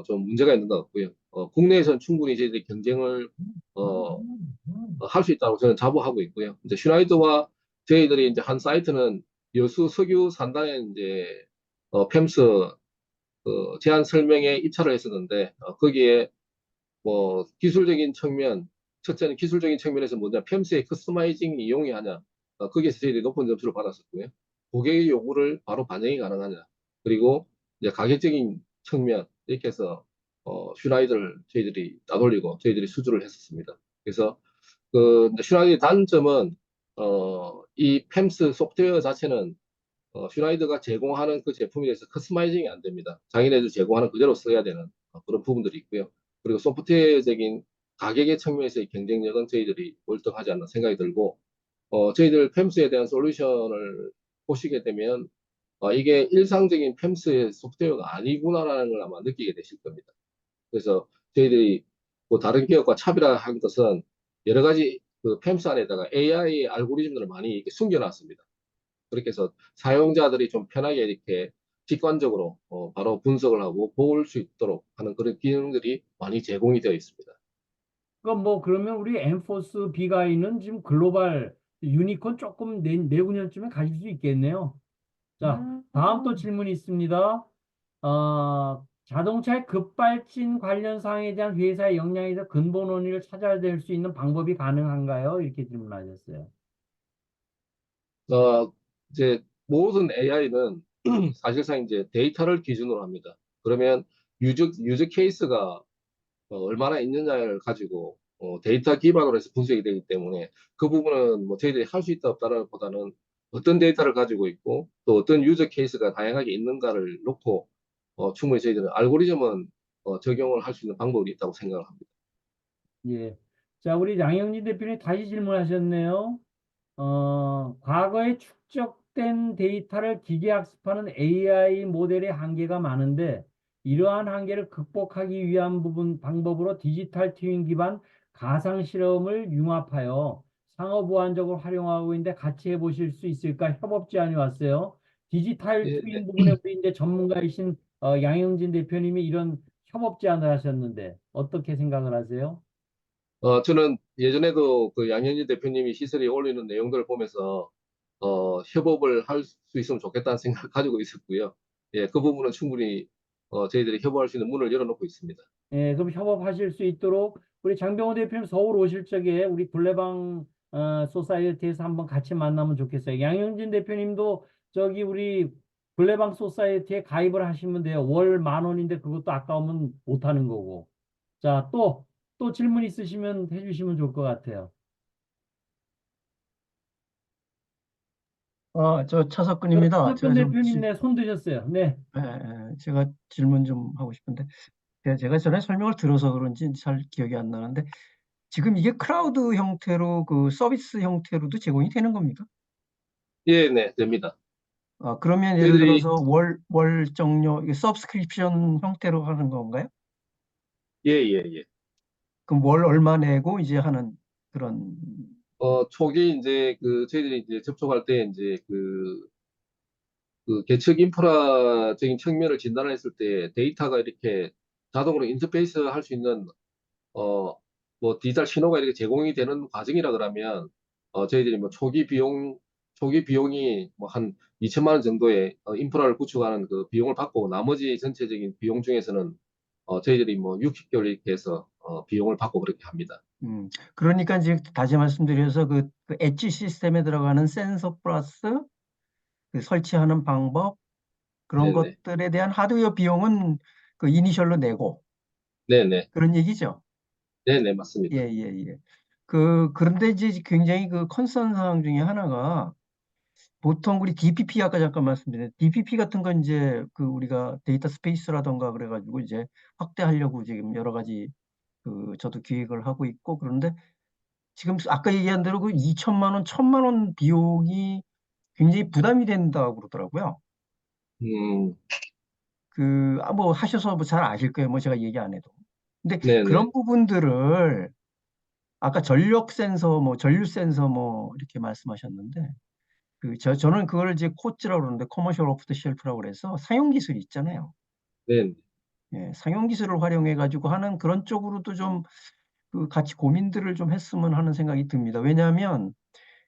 좀 문제가 있는 것 같고요. 국내에서는 충분히 저희들이 경쟁을 할 수 있다고 저는 자부하고 있고요. 이제 슈나이드와 저희들이 이제 한 사이트는 여수 석유 산단에 이제 팸스 제안 설명에 입찰을 했었는데 거기에 뭐 기술적인 측면, 첫째는 기술적인 측면에서 뭐냐, 팸스의 커스터마이징 이용이 하냐, 거기에서 저희들이 높은 점수를 받았었고요. 고객의 요구를 바로 반영이 가능하냐. 그리고 이제 가격적인 측면, 이렇게 해서, 슈라이드를 저희들이 따돌리고 저희들이 수주를 했었습니다. 그래서 이제 슈라이드의 단점은, 이 팸스 소프트웨어 자체는 슈나이드가 제공하는 그 제품에 대해서 커스터마이징이 안 됩니다. 자기네들 제공하는 그대로 써야 되는 그런 부분들이 있고요. 그리고 소프트웨어적인 가격의 측면에서의 경쟁력은 저희들이 월등하지 않나 생각이 들고, 저희들 팸스에 대한 솔루션을 보시게 되면, 이게 일상적인 팸스의 소프트웨어가 아니구나라는 걸 아마 느끼게 되실 겁니다. 그래서 저희들이 뭐 다른 기업과 차별화한 것은 여러 가지 그 팸스 안에다가 AI 알고리즘들을 많이 이렇게 숨겨놨습니다. 그렇게 해서 사용자들이 좀 편하게 이렇게 직관적으로 바로 분석을 하고 볼 수 있도록 하는 그런 기능들이 많이 제공이 되어 있습니다. 그러니까 뭐 그러면 우리 엠포스 비가이는 지금 글로벌 유니콘 조금 내후년쯤에 가질 수 있겠네요. 자, 다음 또 질문이 있습니다. 자동차의 급발진 관련 사항에 대한 회사의 역량에서 근본 원인을 찾아낼 수 있는 방법이 가능한가요? 이렇게 질문하셨어요. 어, 이제 모든 AI는 사실상 이제 데이터를 기준으로 합니다. 그러면 유즈 케이스가 얼마나 있느냐를 가지고 데이터 기반으로 해서 분석이 되기 때문에 그 부분은 뭐 저희들이 할 수 있다 없다를 보다는 어떤 데이터를 가지고 있고 또 어떤 유저 케이스가 다양하게 있는가를 놓고 충분히 저희들은 알고리즘은 적용을 할 수 있는 방법이 있다고 생각을 합니다. 예. 자, 우리 양영진 대표님 다시 질문하셨네요. 과거에 축적된 데이터를 기계학습하는 AI 모델의 한계가 많은데, 이러한 한계를 극복하기 위한 방법으로 디지털 트윈 기반 가상 실험을 융합하여 상호 보완적으로 활용하고 있는데 같이 해보실 수 있을까? 협업 제안이 왔어요. 디지털 예, 네. 트윈 부분에 우리 이제 전문가이신 양영진 대표님이 이런 협업 제안을 하셨는데, 어떻게 생각을 하세요? 저는 예전에도 그 양현희 대표님이 시설에 올리는 내용들을 보면서 협업을 할 수 있으면 좋겠다는 생각을 가지고 있었고요. 예, 그 부분은 충분히 저희들이 협업할 수 있는 문을 열어놓고 있습니다. 예, 그럼 협업하실 수 있도록 우리 장병호 대표님 서울 오실 적에 우리 블레방 소사이어티에서 한번 같이 만나면 좋겠어요. 양영진 대표님도 저기 우리 블레방 소사이어티에 가입을 하시면 돼요. 월 10,000원인데 그것도 아까우면 못 하는 거고. 자, 또 질문 있으시면 해주시면 좋을 것 같아요. 저 차석근입니다. 서석근 제가 좀, 대표님 네, 손 드셨어요. 네. 제가 질문 좀 하고 싶은데, 제가 전에 설명을 들어서 그런지 잘 기억이 안 나는데, 지금 이게 크라우드 형태로 그 서비스 형태로도 제공이 되는 겁니까? 예, 네, 됩니다. 그러면 예를 저희들이 들어서 월 정료, 이게 서브스크립션 형태로 하는 건가요? 예, 예, 예. 그럼 월 얼마 내고 이제 하는 그런, 초기 이제 저희들이 이제 접촉할 때 이제 그 계측 인프라적인 측면을 진단했을 때 데이터가 이렇게 자동으로 인터페이스 할 수 있는 어, 뭐 디지털 신호가 이렇게 제공이 되는 과정이라 그러면 저희들이 뭐 초기 비용이 뭐 한 2천만 원 정도의 인프라를 구축하는 그 비용을 받고 나머지 전체적인 비용 중에서는 저희들이 뭐 60개월 이렇게 해서 비용을 받고 그렇게 합니다. 그러니까 이제 다시 말씀드려서 그 엣지 시스템에 들어가는 센서 플러스 그 설치하는 방법, 그런 네네. 것들에 대한 하드웨어 비용은 그 이니셜로 내고 네네. 그런 얘기죠. 네네, 예, 맞습니다. 예, 예. 그런데 이제 굉장히 그 컨선 사항 중에 하나가 보통 우리 DPP 아까 잠깐 말씀드린 DPP 같은 건 이제 그 우리가 데이터 스페이스라던가 그래가지고 이제 확대하려고 지금 여러 가지 그 저도 기획을 하고 있고 그런데 지금 아까 얘기한 대로 그 2천만 원, 1천만 원 비용이 굉장히 부담이 된다고 그러더라고요. 음, 뭐 하셔서 뭐 잘 아실 거예요. 뭐 제가 얘기 안 해도. 근데 네네. 그런 부분들을 아까 전력 센서, 뭐 전류 센서 뭐 이렇게 말씀하셨는데 저는 그걸 이제 코츠라고 그러는데 커머셜 오프 더 쉘프라고 그래서 사용 기술이 있잖아요. 네네. 예, 상용 기술을 활용해 가지고 하는 그런 쪽으로도 좀 그 같이 고민들을 좀 했으면 하는 생각이 듭니다. 왜냐하면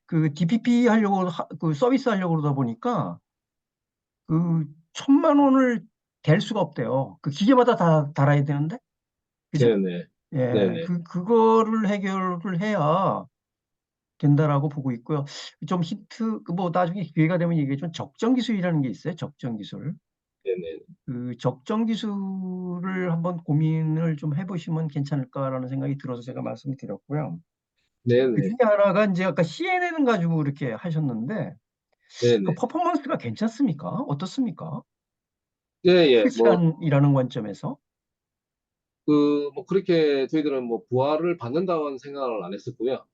그 DPP 하려고 그 서비스 하려고 그러다 보니까 그 1,000만 원을 댈 수가 없대요. 그 기계마다 다 달아야 되는데, 그죠? 네네. 예, 네네. 그거를 해결을 해야 된다라고 보고 있고요. 좀 힌트, 뭐 나중에 기회가 되면 얘기해 좀 적정 기술이라는 게 있어요. 적정 기술. 네네. 그 적정 기술을 한번 고민을 좀 해보시면 괜찮을까라는 생각이 들어서 제가 말씀을 드렸고요. 그 네네. 중에 하나가 이제 아까 CNN 가지고 이렇게 하셨는데 그 네네. 퍼포먼스가 괜찮습니까? 어떻습니까? 예, 예. 뭐, 실시간이라는 관점에서. 뭐, 그렇게 저희들은 뭐, 부하를 받는다는 생각을 안 했었고요.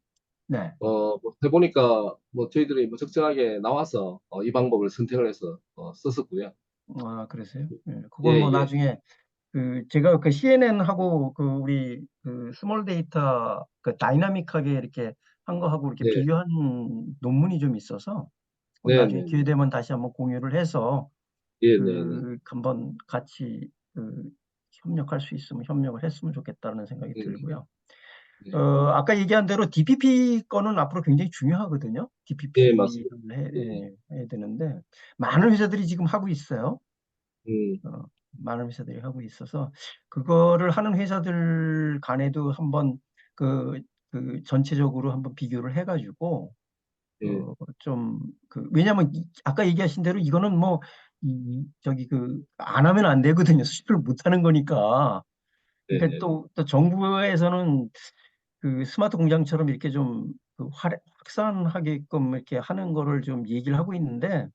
네. 뭐 해보니까, 뭐, 저희들이 뭐, 적절하게 나와서, 이 방법을 선택을 해서, 썼었고요. 아, 그러세요? 예, 예, 그건 뭐 예. 나중에 그 제가 그 CNN하고 그 우리 그 스몰 데이터 그 다이나믹하게 이렇게 한 거하고 이렇게 네, 비교한 논문이 좀 있어서 그건 네, 나중에 네, 기회 네. 되면 다시 한번 공유를 해서 예, 네, 네. 그 한번 같이 그 협력할 수 있으면 협력을 했으면 좋겠다는 생각이 네, 들고요. 네. 아까 얘기한 대로 DPP 거는 앞으로 굉장히 중요하거든요. 예, DPP를 맞습니다. 예. 해야 되는데 많은 회사들이 지금 하고 있어요. 음, 어, 많은 회사들이 하고 있어서 그거를 하는 회사들 간에도 한번 그, 그 전체적으로 한번 비교를 해가지고 예, 좀 그 왜냐면 아까 얘기하신 대로 이거는 뭐 저기 그 안 하면 안 되거든요. 수출을 못 하는 거니까. 네, 그러니까 네, 또 정부에서는 그 스마트 공장처럼 이렇게 좀그 확산하게끔 이렇게 하는 거를 좀 얘기를 하고 있는데 네,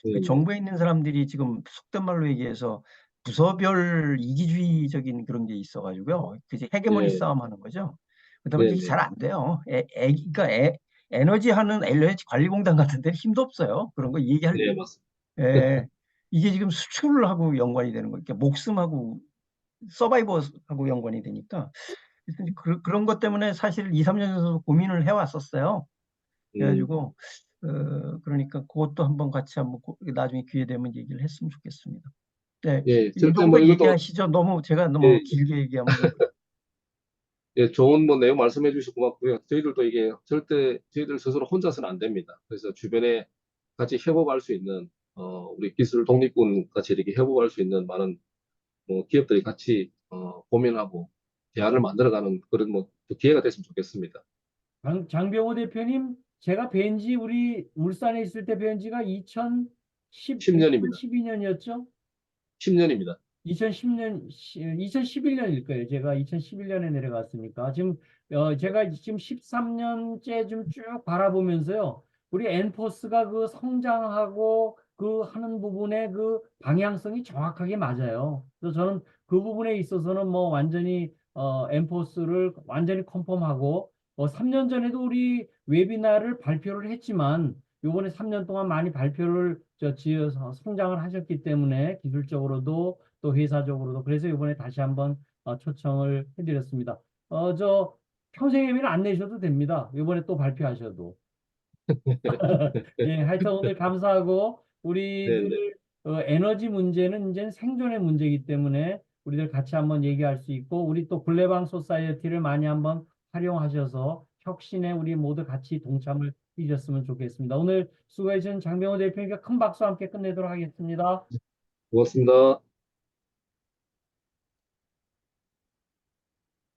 그 네, 정부에 있는 사람들이 지금 속된 말로 얘기해서 부서별 이기주의적인 그런 게 있어가지고요. 그제 헤게모니 네, 싸움 하는 거죠. 그다음에 네, 이게 네, 잘 안 돼요. 그러니까 에너지 하는 LNG 관리공단 같은 데는 힘도 없어요. 그런 거 얘기할, 네, 맞습니다. 에, 이게 지금 수출하고 연관이 되는 거니까 목숨하고 서바이벌하고 연관이 되니까 그래서 이제 그런 것 때문에 사실 2, 3년 전부터 고민을 해왔었어요. 음, 그래가지고 그러니까 그것도 한번 같이 한번 나중에 기회 되면 얘기를 했으면 좋겠습니다. 네, 예, 이 절대 정도 뭐 이것도, 얘기하시죠. 제가 예, 너무 길게 얘기하면 좀 예, 좋은 뭐 내용 말씀해 주셔서 고맙고요. 저희들도 이게 절대 저희들 스스로 혼자서는 안 됩니다. 그래서 주변에 같이 협업할 수 있는, 우리 기술 독립군 같이 이렇게 협업할 수 있는 많은 뭐 기업들이 같이, 고민하고 대안을 만들어가는 그런 뭐 기회가 됐으면 좋겠습니다. 장병호 대표님, 제가 뵌 지 우리 울산에 있을 때 뵌 지가 10년입니다. 2012년이었죠? 10년입니다. 2010년, 2011년일 거예요. 제가 2011년에 내려갔으니까. 제가 지금 13년째 좀 쭉 바라보면서요. 우리 엔포스가 그 성장하고 그 하는 부분에 그 방향성이 정확하게 맞아요. 그래서 저는 그 부분에 있어서는 뭐 완전히, 엔포스를 완전히 컨펌하고, 3년 전에도 우리 웨비나를 발표를 했지만, 요번에 3년 동안 많이 발표를 지어서 성장을 하셨기 때문에 기술적으로도 또 회사적으로도 그래서 이번에 다시 한번 초청을 해드렸습니다. 저 평생 예비는 안 내셔도 됩니다. 이번에 또 발표하셔도. 예, 하여튼 오늘 감사하고 네네. 우리들 에너지 문제는 이제 생존의 문제이기 때문에 우리들 같이 한번 얘기할 수 있고 우리 또 블레방 소사이어티를 많이 한번 활용하셔서 혁신에 우리 모두 같이 동참을 해주셨으면 좋겠습니다. 오늘 수고해 주신 장병호 대표님께 큰 박수 함께 끝내도록 하겠습니다. 고맙습니다.